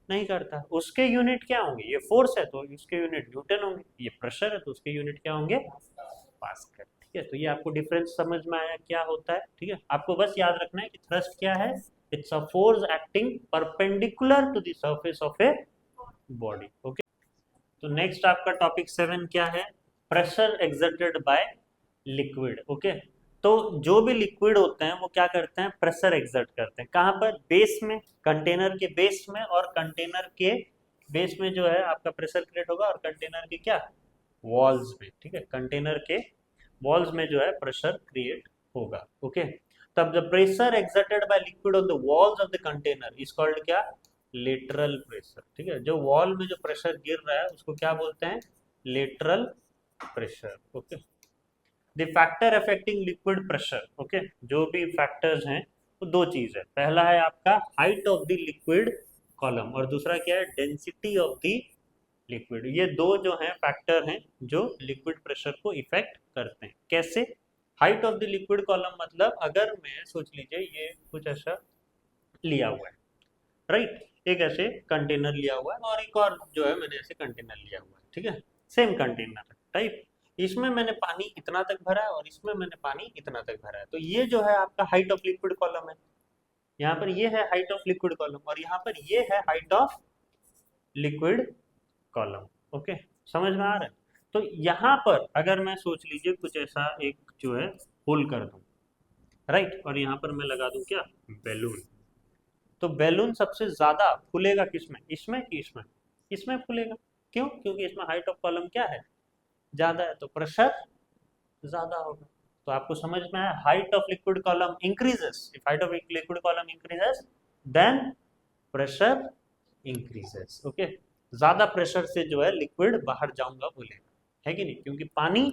नहीं करता। उसके यूनिट क्या होंगे, ये फोर्स है तो उसके यूनिट न्यूटन होंगे, ये प्रेशर है तो उसके यूनिट क्या होंगे, पास्कल, ठीक है। तो ये आपको डिफरेंस समझ में आया क्या होता है, ठीक है। आपको बस याद रखना है कि थ्रस्ट क्या है, it's a force acting perpendicular to the surface of a body. Okay, तो नेक्स्ट आपका टॉपिक 7 क्या है, pressure exerted by liquid. Okay, तो जो भी लिक्विड होते हैं वो क्या करते हैं, प्रेशर एक्सर्ट करते हैं। कहाँ पर, बेस में, कंटेनर के बेस में, और कंटेनर के बेस में जो है आपका प्रेशर क्रिएट होगा, और कंटेनर के क्या, वॉल्स में, ठीक है। कंटेनर के वॉल्स में जो है प्रेशर क्रिएट होगा। ओके, तब the pressure exerted by liquid on the walls of the container is called क्या, लेटरल प्रेशर, ठीक है। जो वॉल में जो प्रेशर गिर रहा है उसको क्या बोलते हैं, lateral pressure. Okay, the factor affecting liquid pressure, okay, जो भी फैक्टर्स हैं वो दो चीज है, पहला है आपका height of the liquid column और दूसरा क्या है, डेंसिटी ऑफ द लिक्विड। ये दो जो हैं फैक्टर हैं जो लिक्विड प्रेशर को इफेक्ट करते हैं। कैसे? Height of the liquid column मतलब अगर मैं सोच लीजिए ये कुछ ऐसा लिया हुआ है, राइट, एक ऐसे कंटेनर लिया हुआ है और एक और जो है मैंने ऐसे कंटेनर लिया हुआ है, ठीक है, सेम कंटेनर टाइप, इसमें मैंने पानी इतना तक भरा है और इसमें मैंने पानी इतना तक भरा है, तो ये जो है आपका हाइट ऑफ लिक्विड कॉलम है। यहाँ पर ये है हाइट ऑफ लिक्विड कॉलम और यहाँ पर ये है height of liquid column, okay, समझ में आ रहा है? तो यहाँ पर अगर मैं सोच लीजिए कुछ ऐसा एक जो है होल कर दूं, राइट, और यहाँ पर मैं लगा दूं क्या, बैलून, तो बैलून सबसे ज्यादा फूलेगा किसमें, इसमें कि इसमें, इसमें फूलेगा। क्यों? क्योंकि इसमें हाइट ऑफ कॉलम क्या है, ज्यादा है, तो प्रेशर ज्यादा होगा। तो आपको समझ में आया, height of liquid column increases, if height of liquid column increases then pressure increases, okay, ज्यादा प्रेशर से जो है लिक्विड बाहर जाऊंगा बोलेगा, है कि नहीं, क्योंकि पानी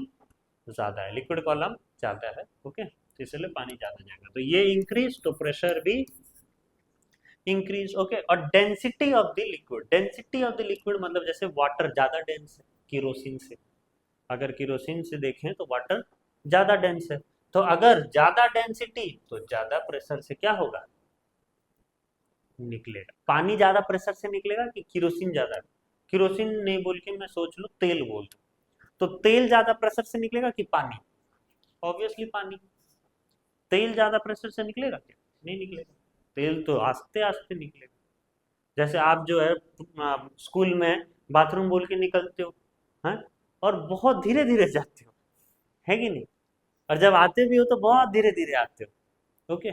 ज्यादा है, लिक्विड कॉलम ज्यादा है, ओके, तो इसलिए पानी ज्यादा जाएगा, तो ये इंक्रीज तो प्रेशर भी इंक्रीज, ओके। और density of the liquid, density of the liquid मतलब जैसे वाटर ज्यादा डेंस है केरोसिन से, अगर केरोसिन से देखें तो वाटर ज्यादा डेंस है, तो अगर ज्यादा डेंसिटी तो ज्यादा प्रेशर से क्या होगा, निकलेगा। पानी ज्यादा प्रेशर से निकलेगा कि केरोसिन ज्यादा, केरोसिन नहीं बोल के मैं सोच लूं तेल बोल दूं, तो तेल ज्यादा प्रेशर से निकलेगा कि पानी, ऑब्वियसली पानी। तेल ज्यादा प्रेशर से निकलेगा क्या, नहीं निकलेगा, तेल तो आस्ते आस्ते निकलेगा। जैसे आप जो है स्कूल में बाथरूम बोल के निकलते हो, हैं, और बहुत धीरे धीरे जाते हो, है कि नहीं, और जब आते भी हो तो बहुत धीरे धीरे आते हो, ओके।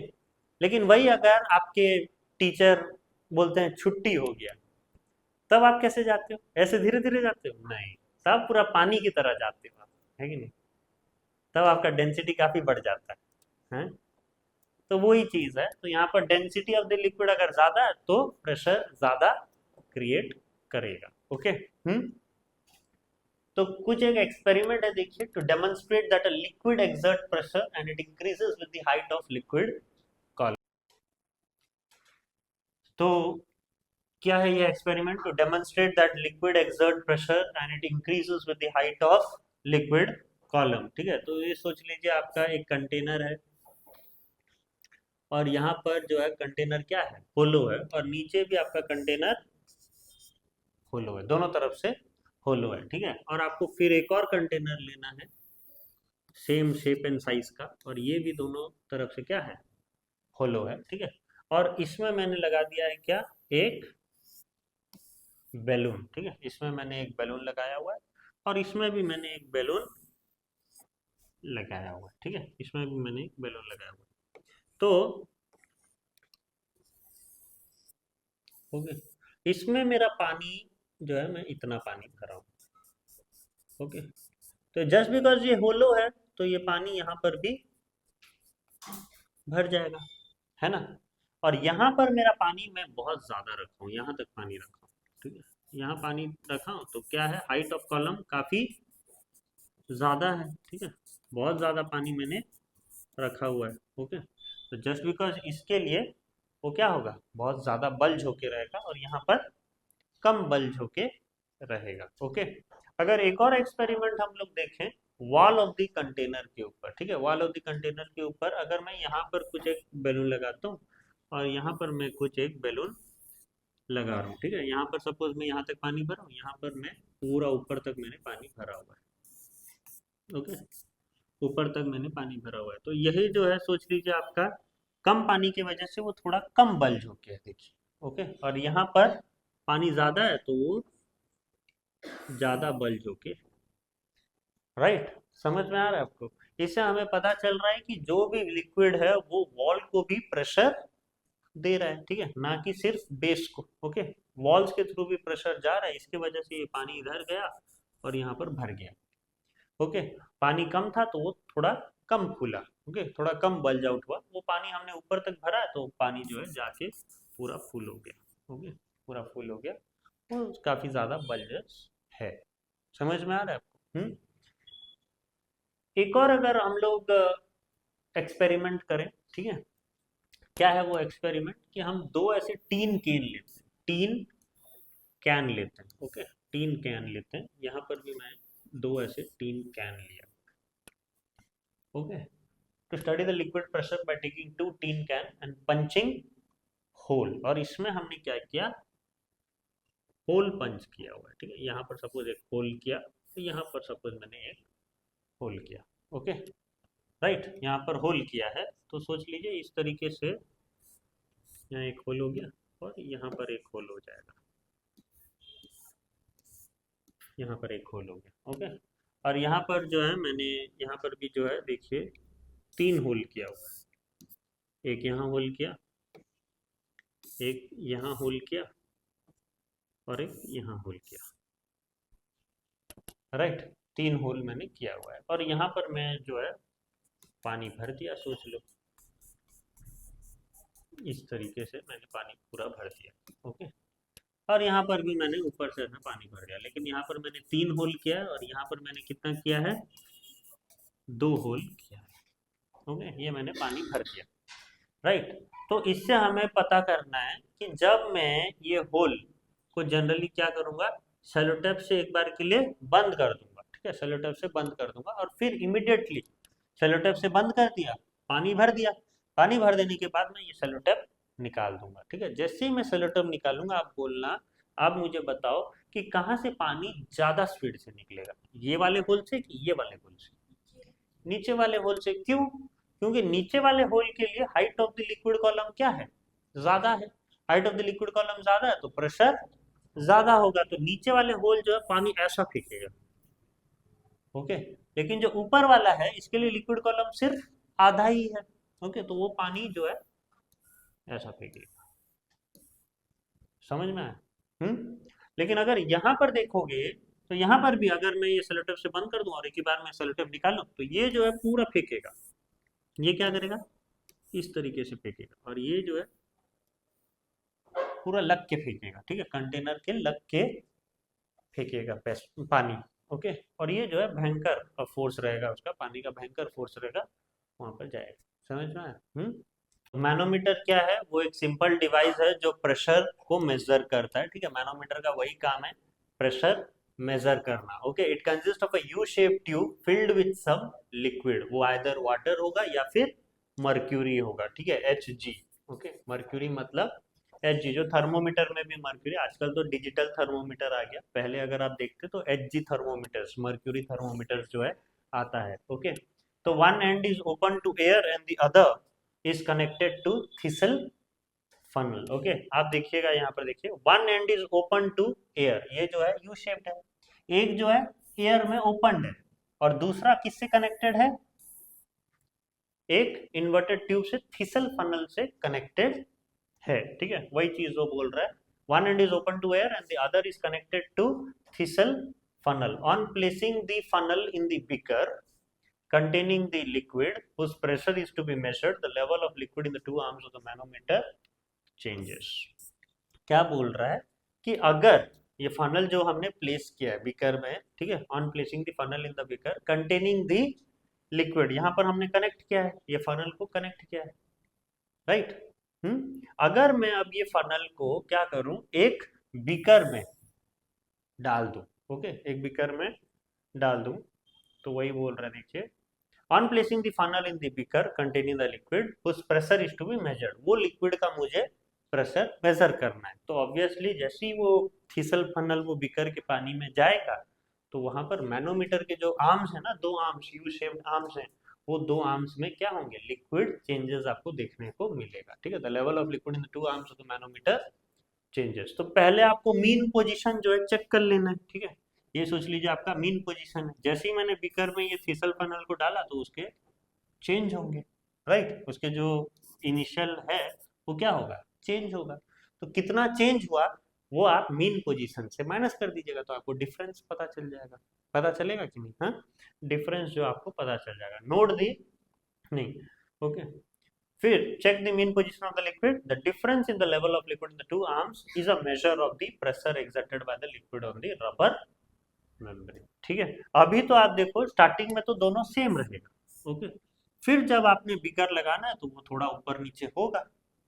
लेकिन वही अगर आपके टीचर बोलते हैं छुट्टी हो गया, तब आप कैसे जाते हो, ऐसे धीरे धीरे जाते हो, नहीं, तब पूरा पानी की तरह जाते हो आप, है कि नहीं, तब आपका डेंसिटी काफी बढ़ जाता है? तो वही चीज है, तो यहाँ पर डेंसिटी ऑफ द लिक्विड अगर ज्यादा है तो प्रेशर ज्यादा क्रिएट करेगा, ओके। तो कुछ एक एक्सपेरिमेंट है, देखिए, to demonstrate that a liquid exert pressure and it increases with the height of liquid column. तो क्या है ये experiment, to demonstrate that liquid exert pressure and it increases with the height of liquid column, ठीक है। तो ये सोच लीजिए आपका एक कंटेनर है और यहाँ पर जो है कंटेनर क्या है, होलो है, और नीचे भी आपका कंटेनर होलो है, दोनों तरफ से होलो है, ठीक है। और आपको फिर एक और कंटेनर लेना है सेम शेप एंड साइज का, और ये भी दोनों तरफ से क्या है, होलो है, ठीक है। और इसमें मैंने लगा दिया है क्या, एक बैलून, ठीक है, इसमें मैंने एक बैलून लगाया हुआ है और इसमें भी मैंने एक बैलून लगाया हुआ है, ठीक है, इसमें भी मैंने एक बैलून लगाया हुआ है। तो ओके, इसमें मेरा पानी जो है मैं इतना पानी भरा हूँ, ओके, तो जस्ट बिकॉज ये होलो है तो ये पानी यहाँ पर भी भर जाएगा, है ना। और यहाँ पर मेरा पानी मैं बहुत ज्यादा रखा हूँ, यहाँ तक पानी रखा हूँ, ठीक है, यहाँ पानी रखा हूँ, तो क्या है, हाइट ऑफ कॉलम काफी ज्यादा है, ठीक है, बहुत ज्यादा पानी मैंने रखा हुआ है, ओके। तो जस्ट बिकॉज इसके लिए वो क्या होगा, बहुत ज्यादा बल्ज होके रहेगा और यहाँ पर कम बल्ज होके रहेगा, ओके। अगर एक और एक्सपेरिमेंट हम लोग देखें वॉल ऑफ द कंटेनर के ऊपर, ठीक है, वॉल ऑफ द कंटेनर के ऊपर अगर मैं यहाँ पर कुछ एक बैलून लगाता हूँ और यहाँ पर मैं कुछ एक बैलून लगा रहा हूँ, ठीक है, यहाँ पर सपोज मैं यहाँ तक पानी भरा हूँ, यहाँ पर मैं पूरा ऊपर तक मैंने पानी भरा हुआ है, ओके, ऊपर तक मैंने पानी भरा हुआ है, तो यही जो है सोच लीजिए आपका कम पानी की वजह से वो थोड़ा कम बल्ज होके है, देखिए, ओके, और यहाँ पर पानी ज्यादा है तो वो ज्यादा बल्ज होके, राइट, समझ में आ रहा है आपको। इससे हमें पता चल रहा है कि जो भी लिक्विड है वो वॉल को भी प्रेशर दे रहा है, ठीक है, ना कि सिर्फ बेस को, ओके, वॉल्स के थ्रू भी प्रेशर जा रहा है, इसकी वजह से ये पानी इधर गया और यहाँ पर भर गया, ओके। पानी कम था तो वो थोड़ा कम फूला, ओके, थोड़ा कम बल्ज आउट हुआ, वो पानी हमने ऊपर तक भरा है तो पानी जो है जाके पूरा फुल हो गया, ओके, पूरा फुल हो गया, वो काफी ज्यादा बल्जस है, समझ में आ रहा है आपको? एक और अगर हम लोग एक्सपेरिमेंट करें, ठीक है, क्या है वो एक्सपेरिमेंट कि हम दो ऐसे टीन कैन लेते हैं, टीन कैन लेते हैं, ओके, टीन कैन लेते हैं, यहाँ पर भी मैं दो ऐसे टीन कैन लिया, okay, to study the liquid pressure by taking two tin can and punching hole, और इसमें हमने क्या किया, होल पंच किया हुआ है, ठीक है, यहाँ पर सपोज एक होल किया, तो यहाँ पर सपोज मैंने एक होल किया, ओके, राइट, यहाँ पर होल किया है, तो सोच लीजिए इस तरीके से यहाँ एक होल हो गया और यहाँ पर एक होल हो जाएगा, यहाँ पर एक होल हो गया, ओके, और यहाँ पर जो है मैंने यहाँ पर भी जो है देखिए तीन होल किया हुआ है, एक यहाँ होल किया, एक यहाँ होल किया और एक यहाँ होल किया, राइट, तीन होल मैंने किया हुआ है, और यहाँ पर मैं जो है पानी भर दिया, सोच लो इस तरीके से मैंने पानी पूरा भर दिया, ओके, और यहाँ पर भी मैंने ऊपर से पानी भर दिया, लेकिन यहाँ पर मैंने तीन होल किया है और यहाँ पर मैंने कितना किया है, दो होल किया है, ओके, ये मैंने पानी भर दिया, राइट, तो इससे हमें पता करना है कि जब मैं ये होल को जनरली क्या करूंगा, सेलोटेप से एक बार के लिए बंद कर दूंगा, ठीक है, सेलोटेप से बंद कर दूंगा और फिर इमिडिएटली सेलोटेप से बंद कर दिया, पानी भर दिया, पानी भर देने के बाद मैं ये सेलोटेप निकाल दूंगा, ठीक है, जैसे ही मैं सेलोटेप निकालूंगा आप बोलना, आप मुझे बताओ कि कहाँ से पानी ज्यादा स्पीड से निकलेगा, ये वाले होल से कि ये वाले होल से, नीचे वाले होल से, क्यों, क्योंकि नीचे वाले होल के लिए height of the liquid column क्या है, ज्यादा है, height of the liquid column ज्यादा है तो प्रेशर ज्यादा होगा, तो नीचे वाले होल जो है पानी ऐसा फेंकेगा, ओके, लेकिन जो ऊपर वाला है इसके लिए लिक्विड कॉलम सिर्फ आधा ही है, ओके, तो वो पानी जो है ऐसा फेंकेगा, समझ में आया, लेकिन अगर यहाँ पर देखोगे तो यहाँ पर भी अगर मैं ये सेलोटेप से बंद कर दूं और एक ही बार मैं सेलोटेप निकालूं तो ये जो है पूरा फेंकेगा, ये क्या करेगा, इस तरीके से फेंकेगा, और ये जो है पूरा लग के फेंकेगा, ठीक है, कंटेनर के लग के फेंकेगा पानी, ओके, और ये जो है भयंकर फोर्स रहेगा, उसका पानी का भयंकर फोर्स रहेगा, वहां पर जाएगा, समझ में आया, मैनोमीटर क्या है, वो एक सिंपल डिवाइस है जो प्रेशर को मेजर करता है, ठीक है, मैनोमीटर का वही काम है, प्रेशर मेजर करना, okay, it consist of a U shape tube filled with some liquid, वो आइदर वाटर होगा या फिर मर्क्यूरी होगा, ठीक है, Hg, ओके, मर्क्यूरी मतलब Hg, जो थर्मोमीटर में भी मर्क्यूरी, आजकल तो डिजिटल थर्मोमीटर आ गया, पहले अगर आप देखते तो Hg थर्मोमीटर्स, मर्क्यूरी थर्मोमीटर्स जो है आता है, ओके, तो one end is open to air and the other is connected to thistle funnel, okay, आप देखिएगा यहाँ पर देखिए, one end is open to air, ये जो है यू शेप्ड है, एक जो है एयर में ओपन है और दूसरा किससे कनेक्टेड है, एक इन्वर्टेड ट्यूब से थिसल फनल से कनेक्टेड है, ठीक है, वही चीज वो बोल रहा है, one end is open to air and the other is connected to thistle funnel, on placing the funnel in the beaker containing the liquid whose pressure is to be measured, the level of liquid in the two arms of the manometer changes. क्या बोल रहा है कि अगर ये funnel जो हमने place किया है बीकर में, ठीक है, on placing the funnel in the beaker containing the liquid, यहाँ पर हमने कनेक्ट किया है, ये फनल को कनेक्ट किया है, राइट, अगर मैं अब ये फनल को क्या करूं, एक बीकर में डाल दूं, ओके, एक बीकर में डाल दूं, तो वही बोल रहा है देखिए, on placing the funnel in the beaker containing the liquid उस pressure is to be measured, वो लिक्विड का मुझे प्रेशर मेजर करना है, तो ऑब्वियसली जैसे ही वो थिसल फनल वो बीकर के पानी में जाएगा तो वहां पर मैनोमीटर के जो आर्म्स है ना, दो आर्म्स यू शेप्ड आर्म्स हैं, वो दो आर्म्स में क्या होंगे, लिक्विड चेंजेस आपको देखने को मिलेगा, ठीक है, the level of liquid in the two arms of the manometer changes, तो पहले आपको मीन पोजीशन जो है चेक कर लेना है, ठीक है, ये सोच लीजिए आपका मीन पोजीशन है, जैसे ही मैंने बीकर में ये थिसल फनल को डाला तो उसके चेंज होंगे, राइट, उसके जो इनिशियल है वो क्या होगा, चेंज होगा, तो कितना चेंज हुआ वो आप मीन पोजीशन से माइनस कर दीजिएगा तो आपको डिफरेंस पता चल जाएगा, पता चलेगा कि नहीं, हाँ, डिफरेंस जो आपको पता चल जाएगा, नोट दी नहीं, ओके, फिर check the mean position of the liquid. The difference in the level of liquid in the two arms is a measure of the pressure exerted by the liquid on the rubber membrane, ठीक है। अभी तो आप देखो starting में तो दोनों same रहेगा, ओके। फिर जब आपने बीकर लगाना है तो वो थोड़ा ऊपर नीचे होगा,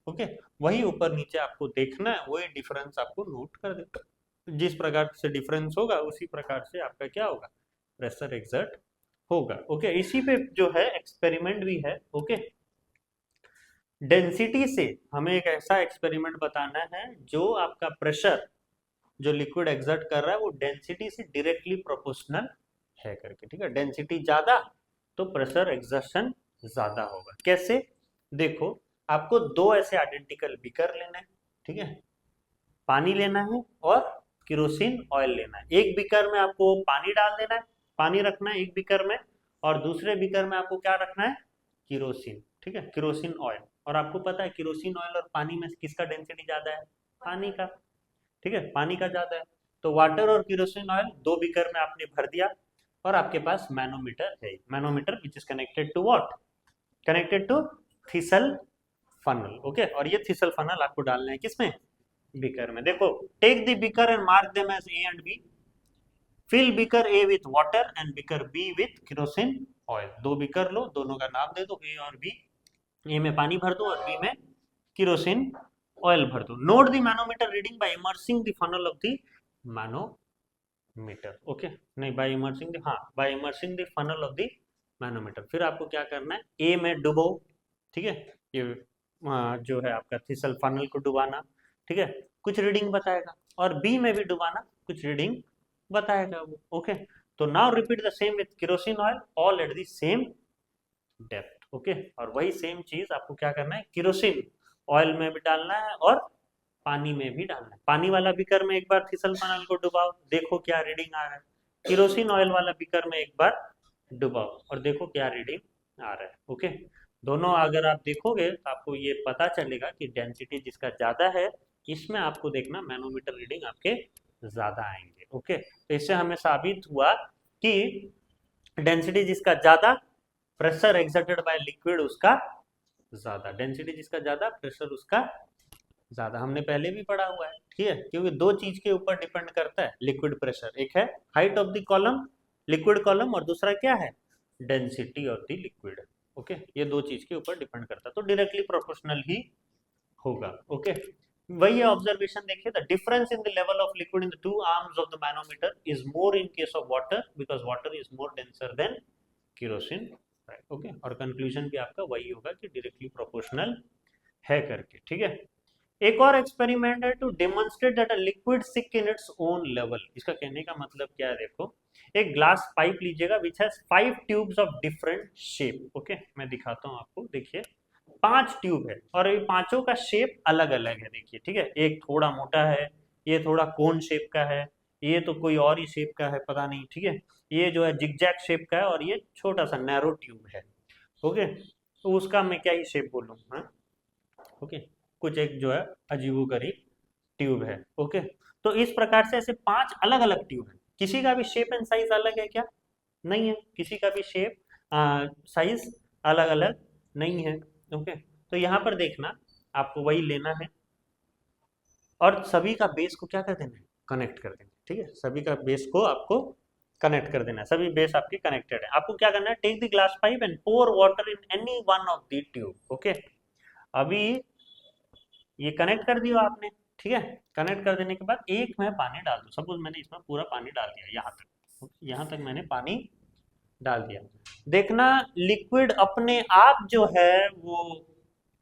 ओके। वही ऊपर नीचे आपको देखना है, वही डिफरेंस आपको नोट कर देगा। जिस प्रकार से डिफरेंस होगा उसी प्रकार से आपका क्या होगा, प्रेशर एग्जर्ट होगा, ओके। इसी पे जो है एक्सपेरिमेंट भी है, ओके। डेंसिटी से हमें एक ऐसा एक्सपेरिमेंट बताना है जो आपका प्रेशर जो लिक्विड एग्जर्ट कर रहा है वो डेंसिटी से डायरेक्टली प्रोपोर्शनल है करके, ठीक है। डेंसिटी ज्यादा तो प्रेशर एग्जर्शन ज्यादा होगा। कैसे, देखो आपको दो ऐसे आइडेंटिकल बीकर लेना है, ठीक है। पानी लेना है और केरोसिन ऑयल लेना है। एक बीकर में आपको पानी डाल देना है, पानी रखना है एक बीकर में, और दूसरे बीकर में आपको क्या रखना है, केरोसिन, ठीक है, केरोसिन ऑयल। और आपको पता है केरोसिन ऑयल और पानी में किसका डेंसिटी ज्यादा है, पानी का, ठीक है, पानी का ज्यादा है। तो वाटर और केरोसिन ऑयल दो बीकर में आपने भर दिया, और आपके पास मैनोमीटर है, manometer which is connected to what, connected to thistle funnel, okay. और ये थिसल फनल आपको डालना है किसमें, बीकर में। देखो, take the beaker and mark them as A and B. Fill beaker A with water and beaker B with kerosene oil. दो beaker लो, दोनों का नाम दे दो, ए और बी। ए में पानी भर दो और बी में केरोसिन ऑयल भर दो। Note the manometer reading by immersing the funnel of the manometer, okay. नहीं, बाय इमर्सिंग द, हाँ, by immersing the funnel of the manometer. फिर आपको क्या करना है, ए में डुबो, ठीक है, ये जो है आपका थिसल फनल को डुबाना, ठीक है, कुछ रीडिंग बताएगा। और बी में भी डुबाना, कुछ रीडिंग बताएगा वो, ओके। तो now repeat the same with kerosene oil, all at the same depth, okay. और वही सेम चीज आपको क्या करना है, केरोसिन ऑयल में भी डालना है और पानी में भी डालना है। पानी वाला बीकर में एक बार फिसल फनल को डुबाओ, देखो क्या रीडिंग आ रहा है। केरोसिन ऑयल वाला बीकर में एक बार डुबाओ और देखो क्या रीडिंग आ रहा है, ओके। दोनों अगर आप देखोगे तो आपको ये पता चलेगा कि डेंसिटी जिसका ज्यादा है इसमें आपको देखना मैनोमीटर रीडिंग आपके ज्यादा आएंगे, ओके। तो इससे हमें साबित हुआ कि डेंसिटी जिसका ज्यादा, प्रेशर एक्सर्टेड बाय लिक्विड उसका ज्यादा। डेंसिटी जिसका ज्यादा, प्रेशर उसका ज्यादा। हमने पहले भी पढ़ा हुआ है, ठीक है, क्योंकि दो चीज के ऊपर डिपेंड करता है लिक्विड प्रेशर। एक है height of the column, liquid column, और दूसरा क्या है, density of the liquid, okay. ये दो चीज के ऊपर डिपेंड करता है, तो डायरेक्टली प्रोपोर्शनल ही होगा, ओके। वही ऑब्जर्वेशन देखिए, the difference in the level of liquid in the two arms of the manometer is more in case of water because water is more denser then kerosene, okay. और conclusion भी आपका वही होगा कि directly proportional है करके, ठीक है। एक और एक्सपेरिमेंट है to demonstrate that a liquid seek in its own level. इसका कहने का मतलब क्या है, देखो एक ग्लास पाइप लीजिएगा which has 5 tubes of different shape, okay. मैं दिखाता हूँ आपको, देखिए 5 ट्यूब है और ये पांचों का शेप अलग अलग है, देखिए, ठीक है। एक थोड़ा मोटा है, ये थोड़ा कोन शेप का है, ये तो कोई और ही शेप का है, पता नहीं, ठीक है। ये जो है जिगजैग शेप का है और ये छोटा सा नैरो ट्यूब है, ओके। तो उसका मैं क्या ही शेप बोलूँ, हाँ, ओके। कुछ एक जो है अजीबोगरीब ट्यूब है, ओके। तो इस प्रकार से ऐसे 5 अलग अलग ट्यूब है। किसी का भी शेप एंड साइज अलग है क्या, नहीं है। किसी का भी शेप साइज अलग अलग नहीं है, ओके। तो यहाँ पर देखना, आपको वही लेना है और सभी का बेस को क्या कर देना है, कनेक्ट कर देना है, ठीक है। सभी का बेस को आपको कनेक्ट कर देना है, सभी बेस आपके कनेक्टेड है। आपको क्या करना है, take the glass pipe and pour water in any one of the tube, okay. अभी ये कनेक्ट कर दिया आपने, ठीक है। कनेक्ट कर देने के बाद एक में पानी डाल दो। सपोज मैंने इसमें पूरा पानी डाल दिया, यहाँ तक मैंने पानी डाल दिया। देखना लिक्विड अपने आप जो है वो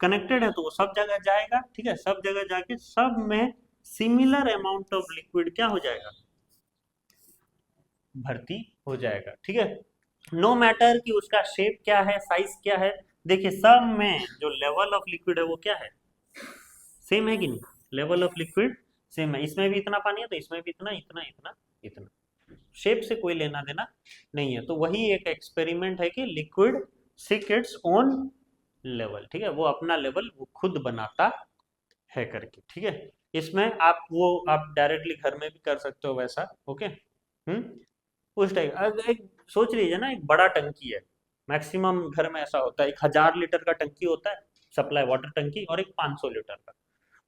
कनेक्टेड है तो वो सब जगह जाएगा, ठीक है। सब जगह जाके सब में सिमिलर अमाउंट ऑफ लिक्विड क्या हो जाएगा, भर्ती हो जाएगा, ठीक है। नो मैटर कि उसका शेप क्या है, साइज क्या है, देखिए सब में जो लेवल ऑफ लिक्विड है वो क्या है, सेम है कि नहीं। लेवल ऑफ लिक्विड सेम है, इसमें भी इतना पानी है तो इसमें भी इतना इतना इतना इतना। शेप से कोई लेना देना नहीं है। तो वही एक एक्सपेरिमेंट है कि liquid sick it's own level, ठीक है। वो अपना लेवल वो खुद बनाता है करके, ठीक है। इसमें आप वो आप डायरेक्टली घर में भी कर सकते हो वैसा, ओके। उस टाइप एक सोच लीजिए ना, एक बड़ा टंकी है, मैक्सिमम घर में ऐसा होता है, 1000 लीटर का टंकी होता है सप्लाई वाटर टंकी, और एक 500 लीटर का।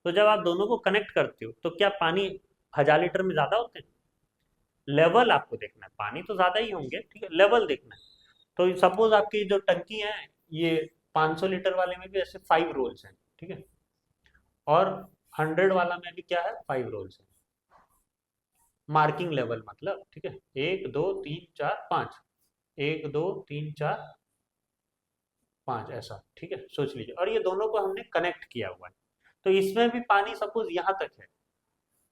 तो जब आप दोनों को कनेक्ट करते हो तो क्या पानी 1000 लीटर में ज्यादा होते हैं, लेवल आपको देखना है, पानी तो ज्यादा ही होंगे, ठीक है, लेवल देखना है। तो सपोज आपकी जो टंकी है, ये 500 लीटर वाले में भी ऐसे 5 रोल्स हैं, ठीक है, और 100 वाला में भी क्या है, 5 रोल्स है। मार्किंग लेवल मतलब, ठीक है, 1 2 3 4 5, 1 2 3 4 5 ऐसा, ठीक है, सोच लीजिए। और ये दोनों को हमने कनेक्ट किया हुआ है, तो इसमें भी पानी सपोज यहाँ तक है,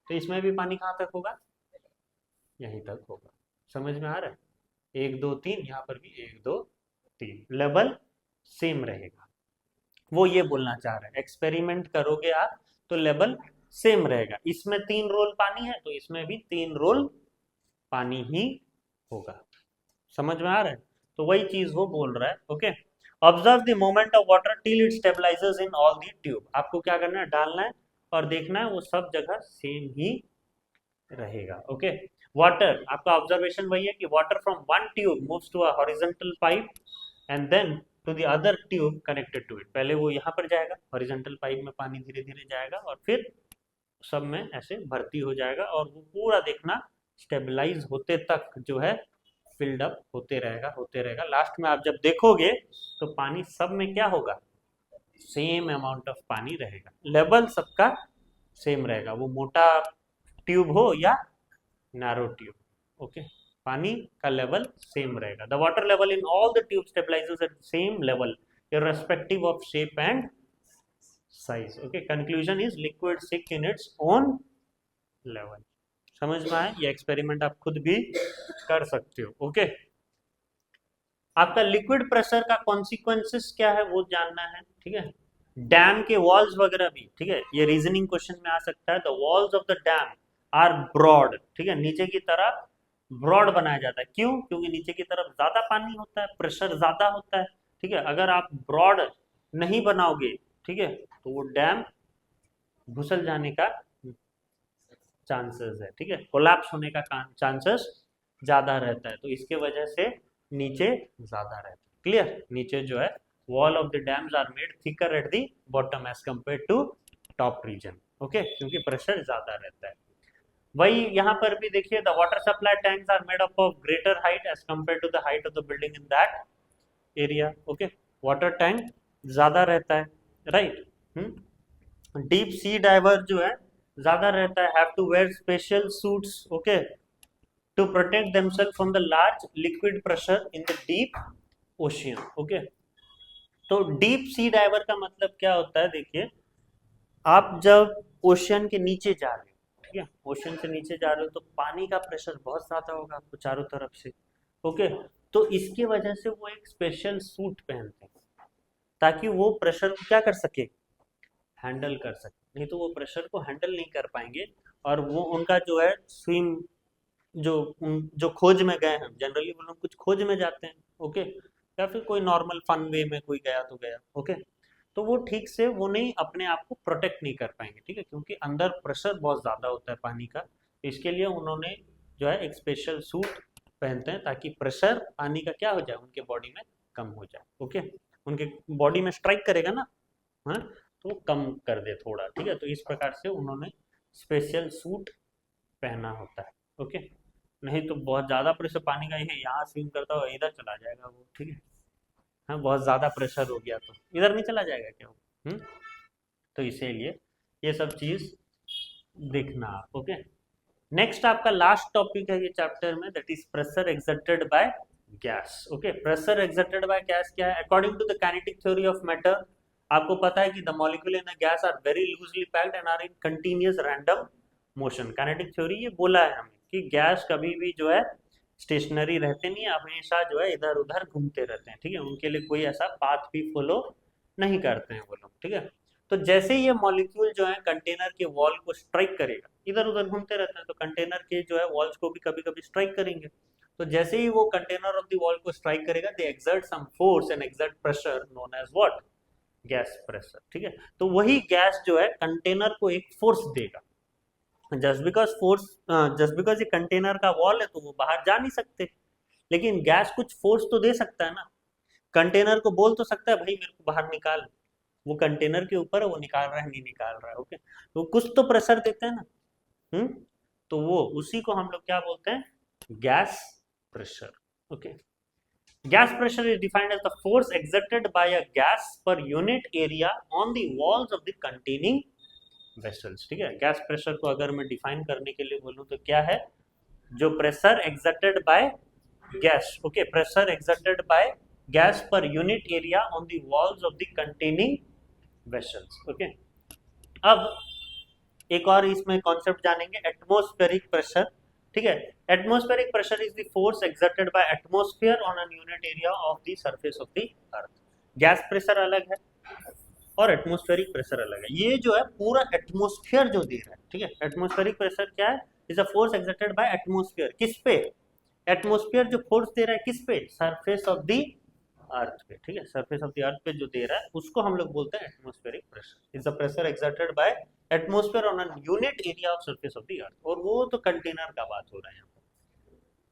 तो इसमें भी पानी कहाँ तक होगा, यहीं तक होगा। समझ में आ रहा है, 1 2 3, यहाँ पर भी 1 2 3, लेवल सेम रहेगा। वो ये बोलना चाह रहे हैं, एक्सपेरिमेंट करोगे आप तो लेवल सेम रहेगा। इसमें 3 रोल पानी है तो इसमें भी 3 रोल पानी ही होगा। समझ में आ रहा है, तो वही चीज वो बोल रहा है। Okay, observe the moment of water till it stabilises in all the tube. आपको क्या करना है, डालना है और देखना है वो सब जगह सेम ही रहेगा। ओके, वाटर, आपका ऑब्जर्वेशन वही है कि water from one tube moves to a horizontal pipe and then to the other tube connected to it. पहले वो यहाँ पर जाएगा, हॉरिजॉन्टल पाइप में पानी धीरे धीरे जाएगा और फिर सब में ऐसे भर्ती हो जाएगा, और वो पूरा देखना स्टेबलाइज होते तक जो है फिल्ड अप होते रहेगा। लास्ट में आप जब देखोगे तो पानी सब में क्या होगा, सेम अमाउंट ऑफ पानी रहेगा, लेवल सबका सेम रहेगा, वो मोटा ट्यूब हो या नैरो ट्यूब। ओके, पानी का लेवल सेम रहेगा। The water level in all the tube stabilises at same level irrespective of shape and size. Okay, conclusion is liquid sink in its own level. समझ में आए, ये experiment आप खुद भी कर सकते हो। ओके, आपका लिक्विड प्रेशर का कॉन्सिक्वेंसेस क्या है वो जानना है, ठीक है। डैम के वॉल्स वगैरह भी, ठीक है, ये रीजनिंग क्वेश्चन में आ सकता है। The walls of the dam are broad, ठीक है, नीचे की तरफ ब्रॉड बनाया जाता है। क्यों, क्योंकि नीचे की तरफ ज्यादा पानी होता है, प्रेशर ज्यादा होता है, ठीक है। अगर आप ब्रॉड नहीं बनाओगे, ठीक है, तो वो डैम घुसल जाने का चांसेस है, ठीक है, कोलैप्स होने का चांसेस ज्यादा रहता है, तो इसके वजह से नीचे ज्यादा रहता है। क्लियर, नीचे जो है wall of the dams are made thicker at the bottom as compare to top region. Okay, क्योंकि प्रेशर ज्यादा रहता है। वही यहाँ पर भी देखिए, the water supply tanks are made up of greater height as compare to the height of the building in that area. Okay, water tank ज्यादा रहता है, राइट। डीप सी डाइवर जो है ज्यादा रहता है, have to wear special suits, okay, to protect themself from the large liquid pressure in the deep ocean. Okay, तो deep sea diver का मतलब क्या होता है, देखिए, आप जब ओशियन के नीचे जा रहे हो, ठीक है, ओशियन से नीचे जा रहे हो तो पानी का प्रेशर बहुत ज्यादा होगा आपको चारों तरफ से। ओके, तो इसकी वजह से वो एक स्पेशल सूट पहनते हैं ताकि वो प्रेशर को क्या कर सके, हैंडल कर सके। नहीं तो वो प्रेशर को हैंडल नहीं कर पाएंगे, और वो उनका जो है स्विम, जो खोज में गए हैं, जनरली वो लोग कुछ खोज में जाते हैं, ओके, या फिर कोई नॉर्मल फन वे में कोई गया तो गया, ओके, तो वो ठीक से वो नहीं अपने आप को प्रोटेक्ट नहीं कर पाएंगे, ठीक है, क्योंकि अंदर प्रेशर बहुत ज़्यादा होता है पानी का। इसके लिए उन्होंने जो है एक स्पेशल सूट पहनते हैं ताकि प्रेशर पानी का क्या हो जाए, उनके बॉडी में कम हो जाए। ओके, उनके बॉडी में स्ट्राइक करेगा ना, हाँ, तो वो कम कर दे थोड़ा, ठीक है, तो इस प्रकार से उन्होंने स्पेशल सूट पहना होता है। ओके, नहीं तो बहुत ज़्यादा प्रेशर पानी का है, यहाँ स्विम करता हुआ इधर चला जाएगा वो, ठीक है, हाँ, बहुत ज़्यादा प्रेशर हो गया तो इधर नहीं चला जाएगा क्या वो, तो इसीलिए ये सब चीज़ देखना आप। ओके, नेक्स्ट आपका लास्ट टॉपिक है ये चैप्टर में, that is pressure exerted by gas. Okay, pressure exerted by gas क्या है, according to the kinetic theory of matter, आपको पता है कि the molecule in a gas are very loosely packed and are in continuous random motion. Kinetic theory ये बोला है हमें कि गैस कभी भी जो है स्टेशनरी रहते नहीं है, हमेशा जो है इधर उधर घूमते रहते हैं, ठीक है, उनके लिए कोई ऐसा पाथ भी फॉलो नहीं करते हैं वो लोग, ठीक है। तो जैसे ही ये मॉलिक्यूल जो है कंटेनर के वॉल को स्ट्राइक करेगा, इधर उधर घूमते रहते हैं, तो कंटेनर के जो है वॉल्स को भी कभी कभी स्ट्राइक करेंगे, तो जैसे ही वो कंटेनर ऑफ द वॉल को स्ट्राइक करेगा, they exert some force and exert pressure known as what, gas pressure, ठीक है। तो वही गैस जो है कंटेनर को एक फोर्स देगा। जस्ट बिकॉज ये कंटेनर का वॉल है तो वो बाहर जा नहीं सकते, लेकिन गैस कुछ फोर्स तो दे सकता है ना, कंटेनर को बोल तो सकता है भाई मेरे को बाहर निकाल, वो कंटेनर के ऊपर है, वो निकाल रहा है नहीं निकाल रहा है, ओके, तो कुछ तो प्रेशर देते हैं ना, तो वो उसी को हम लोग क्या बोलते हैं, gas pressure. Okay, gas pressure is defined as the force exerted by a gas per unit area on the walls of the containing vessels. ठीक है, गैस प्रेशर को अगर मैं डिफाइन करने के लिए बोलूं तो क्या है, जो pressure exerted by gas, okay, pressure exerted by gas per unit area on the walls of the containing vessels. Okay, अब एक और इसमें कॉन्सेप्ट जानेंगे, एटमॉस्फेरिक प्रेशर. ठीक है, atmospheric pressure is the force exerted bye atmosphere on an unit area of the surface of the earth. Gas pressure अलग है और एटमॉस्फेरिक प्रेशर अलग है. ये जो है पूरा एटमॉस्फेयर जो दे रहा है, ठीक है, एटमॉस्फेरिक प्रेशर क्या है, is a force exerted bye atmosphere. किस पे, एटमॉस्फेयर जो फोर्स दे रहा है किस पे, सरफेस ऑफ द अर्थ पे. ठीक है, सरफेस ऑफ द अर्थ पे जो दे रहा है उसको हम लोग बोलते हैं atmospheric pressure. Is the pressure exerted bye atmosphere on an unit area of surface of the earth. और वो तो कंटेनर का बात हो रहा है यहाँ पर.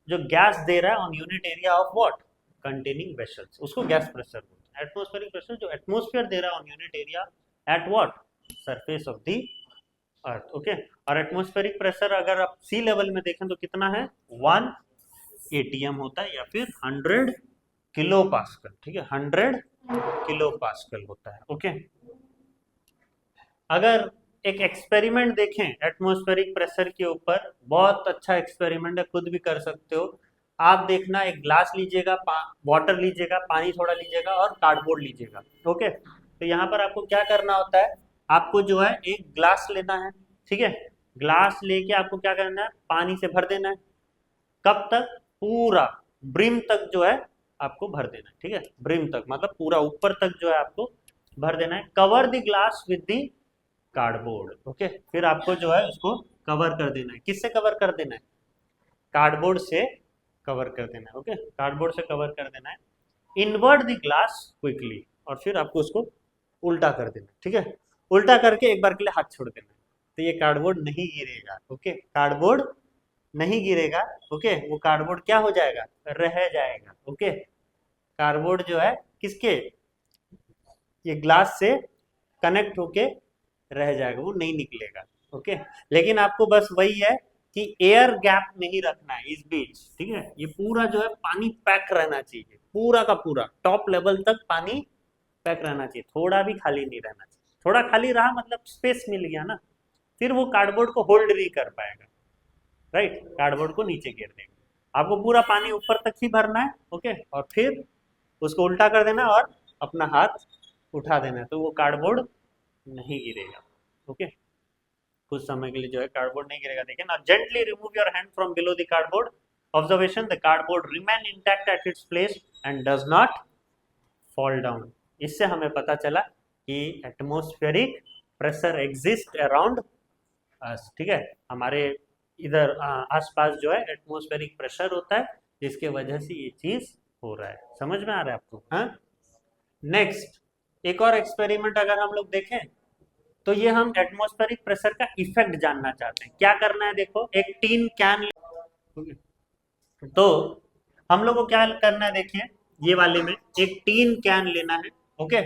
जो गैस दे रहा है on unit area of what, containing vessels, उसको गैस प्रेशर बोलते हैं. एटमॉस्फेरिक प्रेशर जो एटमॉस्फेयर दे रहा है on unit area at what, surface of the earth. Okay, और एटमॉस्फेरिक प्रेशर अगर आप सी लेवल में देखें तो कितना है, 1 atm होता है या फिर 100 किलो पास्कल. ठीक है, 100 किलो पास्कल होता है. ओके, अगर एक एक्सपेरिमेंट देखें एटमॉस्फेरिक प्रेशर के ऊपर, बहुत अच्छा एक्सपेरिमेंट है, खुद भी कर सकते हो आप. देखना, एक ग्लास लीजिएगा, वाटर लीजिएगा, पानी थोड़ा लीजिएगा और कार्डबोर्ड लीजिएगा. ओके, तो यहाँ पर आपको क्या करना होता है, आपको जो है एक ग्लास लेना है. ठीक है, ग्लास लेके आपको क्या करना है, पानी से भर देना है. कब तक, पूरा ब्रिम तक जो है आपको भर देना है. ठीक है, ब्रिम तक मतलब पूरा ऊपर तक जो है आपको भर देना है. Cover the glass with the cardboard. Okay, फिर आपको जो है उसको कवर कर देना है. किससे कवर कर देना है, कार्डबोर्ड से कवर कर देना है. ओके, कार्डबोर्ड से कवर कर देना है. इन्वर्ट द ग्लास क्विकली, और फिर आपको उसको उल्टा कर देना है. ठीक है, उल्टा करके एक बार के लिए हाथ छोड़ देना है. तो ये कार्डबोर्ड नहीं गिरेगा. ओके, कार्डबोर्ड नहीं गिरेगा. ओके, वो कार्डबोर्ड क्या हो जाएगा, रह जाएगा. ओके, कार्डबोर्ड जो है किसके, ये ग्लास से कनेक्ट होके रह जाएगा, वो नहीं निकलेगा. ओके, लेकिन आपको बस वही है कि एयर गैप नहीं रखना है इस बीच. ठीक है, ये पूरा जो है पानी पैक रहना चाहिए, पूरा का पूरा टॉप लेवल तक पानी पैक रहना चाहिए, थोड़ा भी खाली नहीं रहना चाहिए. थोड़ा खाली रहा मतलब स्पेस मिल गया ना, फिर वो कार्डबोर्ड को होल्ड नहीं कर पाएगा. राइट, कार्डबोर्ड को नीचे गिर देगा. आपको पूरा पानी ऊपर तक ही भरना है. ओके, और फिर उसको उल्टा कर देना और अपना हाथ उठा देना है, तो वो कार्डबोर्ड नहीं गिरेगा. ओके, कुछ समय के लिए जो है कार्डबोर्ड नहीं गिरेगा. देखिए ना, gently remove your hand from below the cardboard. Observation, the cardboard remain intact at its place and does not fall down. इससे हमें पता चला कि atmospheric pressure exist around us. ठीक है, हमारे इधर आसपास जो है एटमॉस्फेरिक प्रेशर होता है, जिसके वजह से ये चीज हो रहा है. समझ में आ रहा है आपको? हाँ, नेक्स्ट एक और एक्सपेरिमेंट अगर हम लोग देखें तो ये हम एटमॉस्फेरिक प्रेशर का इफेक्ट जानना चाहते हैं. क्या करना है, देखो एक टीन कैन, तो हम लोग को क्या करना है, देखिए ये वाले में एक टीन कैन लेना है. ओके,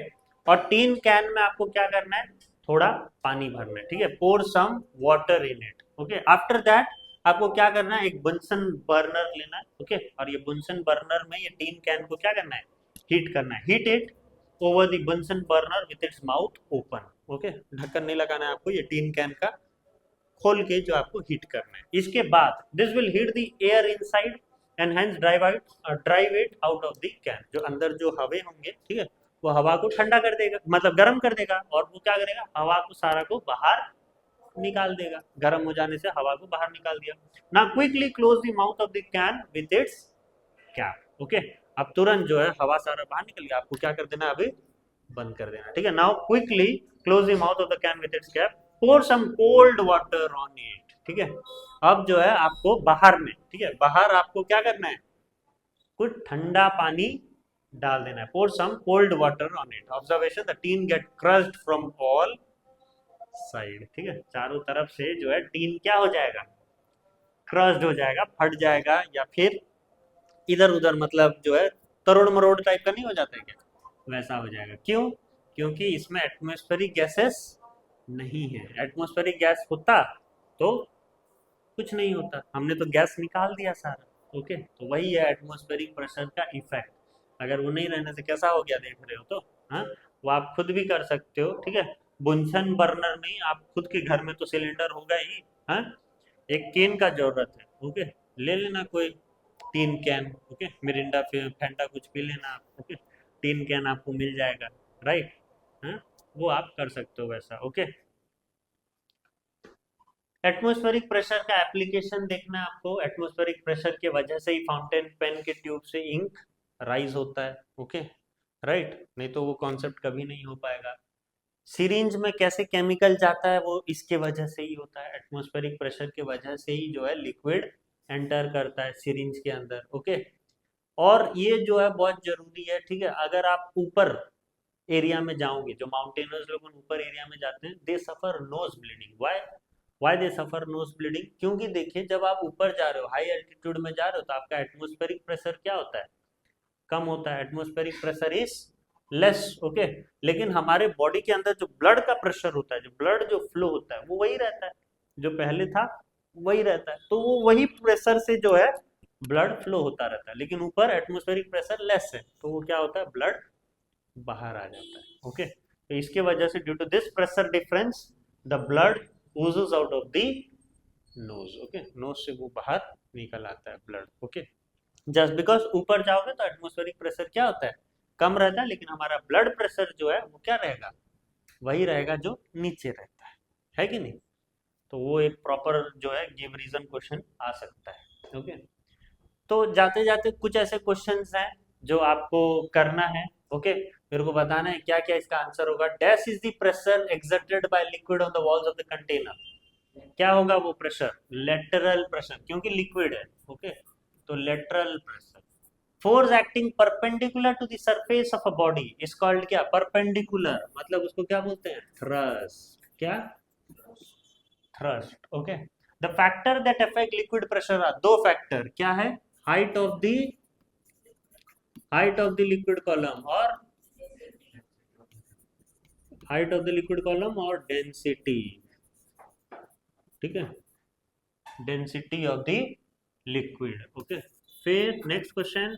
और टीन कैन में आपको क्या करना है, थोड़ा पानी भरना है. ठीक है, pour some water in it. Okay, after that आपको क्या करना है, एक बुनसन बर्नर लेना है. ओके, और ये बुनसन बर्नर में ये टीन कैन को क्या करना है, हीट करना है. Heat it over the Bunsen burner with its mouth open. Okay, ढक्कन नहीं लगाना है आपको, ये टीन कैन का खोल के जो आपको हीट करना है. इसके बाद this will heat the air inside and hence drive it out of the can. जो अंदर जो हवे होंगे, ठीक है, वो हवा को ठंडा कर देगा, मतलब गर्म कर देगा, और वो क्या करेगा, हवा को सारा को बाहर निकाल देगा. गर्म हो जाने से हवा को बाहर निकाल दिया. ना quickly close the mouth of the can with its cap. Okay, अब तुरंत जो है हवा सारा बाहर निकल गया, आपको क्या कर देना है, अभी बंद कर देना. ठीक है, now quickly close the mouth of the can with its cap. Pour some cold water on it. ठीक है, अब जो है आपको बाहर में, ठीक है, बाहर आपको क्या करना है, कुछ ठंडा पानी डाल देना है. Pour some cold water on it. Observation, the tin get crushed from all side. ठीक है, चारों तरफ से जो है टीन क्या हो जाएगा, क्रश्ड हो जाएगा, फट जाएगा, या फिर इधर उधर मतलब जो है तरोड़ मरोड़ टाइप का नहीं हो जाता है क्या, वैसा हो जाएगा. क्यों, क्योंकि इसमें एटमॉस्फेरिक गैसेस नहीं है. एटमॉस्फेरिक गैस होता तो कुछ नहीं होता, हमने तो गैस निकाल दिया सारा. ओके, तो वही है एटमॉस्फेरिक प्रेशर का इफेक्ट। अगर वो नहीं रहने से कैसा हो गया देख रहे हो तो, हाँ, वो आप खुद भी कर सकते हो, ठीक है। बुंसन बर्नर नहीं, आप खुद के घर में तो सिलेंडर होगा ही, हाँ। एक कैन का जरूरत है, ओके, ले लेना कोई 3 कैन, ओके, मिरिंडा फेंटा कुछ पी लेना आप, ओके, 3 कैन आपको मिल जाएगा, राइट, हाँ। वो आप कर सकते हो वैसा, ओके। एटमॉस्फेरिक प्रेशर का एप्लीकेशन देखना है आपको। एटमॉस्फेरिक प्रेशर के वजह से ही फाउंटेन पेन के ट्यूब से इंक राइज होता है, ओके, राइट, नहीं तो वो कॉन्सेप्ट कभी नहीं हो पाएगा। सिरिंज में कैसे केमिकल जाता है वो इसके वजह से ही होता है, एटमॉस्फेरिक प्रेशर के वजह से ही जो है लिक्विड एंटर करता है सिरिंज के अंदर, ओके। और ये जो है बहुत जरूरी है, ठीक है। अगर आप ऊपर एरिया में जाओगे, जो माउंटेनर्स लोग ऊपर एरिया में जाते हैं, they suffer nose bleeding. Why they suffer nose bleeding? क्योंकि देखिए, जब आप ऊपर जा रहे हो, हाई एल्टीट्यूड में जा रहे हो, तो आपका एटमॉस्फेरिक प्रेशर क्या होता है? कम होता है। Atmospheric pressure is less, okay. लेकिन हमारे बॉडी के अंदर जो ब्लड का प्रेशर होता है, जो ब्लड जो फ्लो होता है, वो वही रहता है, जो पहले था वही रहता है। तो वो वही प्रेशर से जो है ब्लड फ्लो होता रहता है, लेकिन ऊपर एटमॉस्फेरिक प्रेशर लेस है, तो वो क्या होता है, ब्लड बाहर आ जाता है, ओके। तो इसके वजह से due to this pressure difference the blood oozes out of the nose, okay, nose से वो बाहर निकल आता है ब्लड, ओके। जस्ट बिकॉज ऊपर जाओगे तो एटमॉस्फेरिक प्रेशर क्या होता है, कम रहता है, लेकिन हमारा ब्लड प्रेशर जो है वो क्या रहेगा, वही रहेगा जो नीचे रहता है कि नहीं? तो वो एक प्रॉपर जो है गिव रीजन क्वेश्चन आ सकता है, ओके। तो जाते जाते कुछ ऐसे क्वेश्चंस हैं जो आपको करना है, ओके। मेरे को बताना है क्या क्या इसका आंसर होगा। Dash is the pressure exerted by liquid on the walls of the container. क्या होगा वो प्रेशर? लेटरल प्रेशर, क्योंकि लिक्विड है, ओके। तो lateral pressure. Force acting perpendicular to the surface of a body is called क्या? Perpendicular, मतलब उसको क्या बोलते हैं? थ्रस्ट। क्या? Thrust, okay. The factor that affect liquid pressure are दो फैक्टर, क्या है? Height of the liquid column, और height of the liquid column, और डेंसिटी, ठीक है, density of the liquid, okay. फिर next question,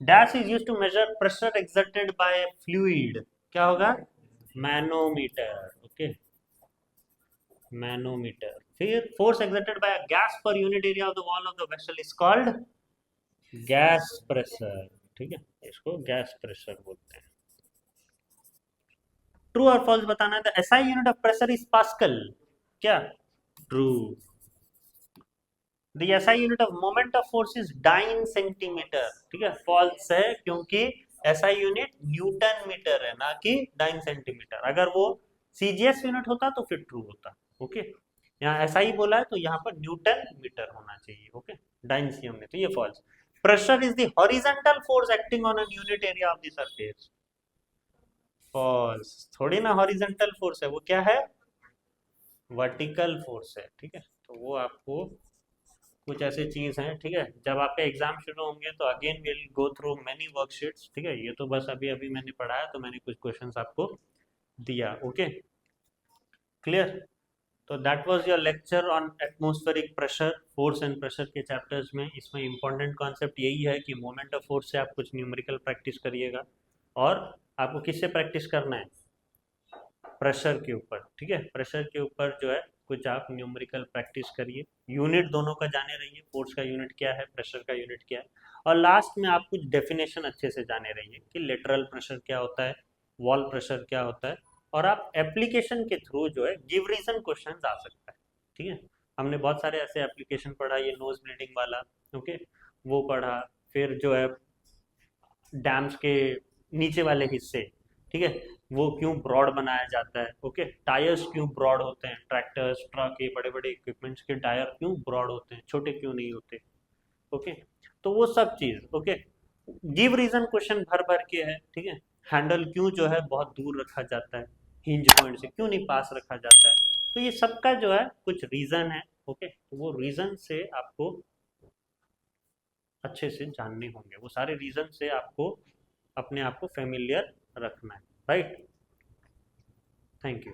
dash is used to measure pressure exerted by fluid. क्या होगा? Manometer, okay, manometer. फिर force exerted by gas per unit area of the wall of the vessel is called gas pressure, ठीक है, इसको gas pressure बोलते हैं। True और false बताना है। The SI unit of pressure is pascal. क्या? True. The SI unit of moment of force is dyne centimetre, ठीक है, फॉल्स है, क्योंकि एसआई यूनिट न्यूटन मीटर है, ना कि डाइन सेंटीमीटर। अगर वो सीजीएस यूनिट होता तो फिर ट्रू होता, ओके। यहाँ एसआई बोला है तो यहाँ पर न्यूटन मीटर होना चाहिए, ओके, डाइन सी हमने, तो ये false. Pressure is the horizontal force acting on an unit area of the surface. False, थोड़ी ना हॉरिजॉन्टल फोर्स है, वो क्या है? वर्टिकल फोर्स है, ठीक है। तो वो आपको कुछ ऐसी चीज हैं, ठीक है। जब आपके एग्जाम शुरू होंगे तो again will go through many worksheets, ठीक है। ये तो बस अभी अभी मैंने पढ़ाया, तो मैंने कुछ क्वेश्चंस आपको दिया, ओके, क्लियर। तो that was your lecture on atmospheric pressure, force and pressure के चैप्टर्स में। इसमें इंपॉर्टेंट कॉन्सेप्ट यही है कि मोमेंट ऑफ फोर्स से आप कुछ न्यूमेरिकल प्रैक्टिस करिएगा, और आपको किससे प्रैक्टिस करना है? प्रेशर के ऊपर, ठीक है, प्रेशर के ऊपर जो है कुछ आप न्यूमेरिकल प्रैक्टिस करिए। यूनिट दोनों का जाने रहिए, फोर्स का यूनिट क्या है, प्रेशर का यूनिट क्या है, और लास्ट में आप कुछ डेफिनेशन अच्छे से जाने रहिए कि लेटरल प्रेशर क्या होता है, वॉल प्रेशर क्या होता है, और आप एप्लीकेशन के थ्रू जो है गिव रीजन क्वेश्चन आ सकता है, ठीक है। हमने बहुत सारे ऐसे एप्लीकेशन पढ़ा, ये नोज ब्लीडिंग वाला, ओके, वो पढ़ा। फिर जो है डैम्स के नीचे वाले हिस्से, ठीक है, वो क्यों ब्रॉड बनाया जाता है, ओके। टायर्स क्यों ब्रॉड होते हैं, ट्रैक्टर्स, ट्रक, ये बड़े बड़े इक्विपमेंट्स के टायर क्यों ब्रॉड होते हैं, छोटे क्यों नहीं होते, ओके। तो वो सब चीज, ओके, गिव रीजन क्वेश्चन भर भर के है, ठीक है। हैंडल क्यों जो है बहुत दूर रखा जाता है, हिंज पॉइंट से क्यों नहीं पास रखा जाता है, तो ये सबका जो है कुछ रीजन है, ओके। तो वो रीजन से आपको अच्छे से जानने होंगे, वो सारे रीजन से आपको अपने आप को फेमिलियर रखना है, राइट। Thank you.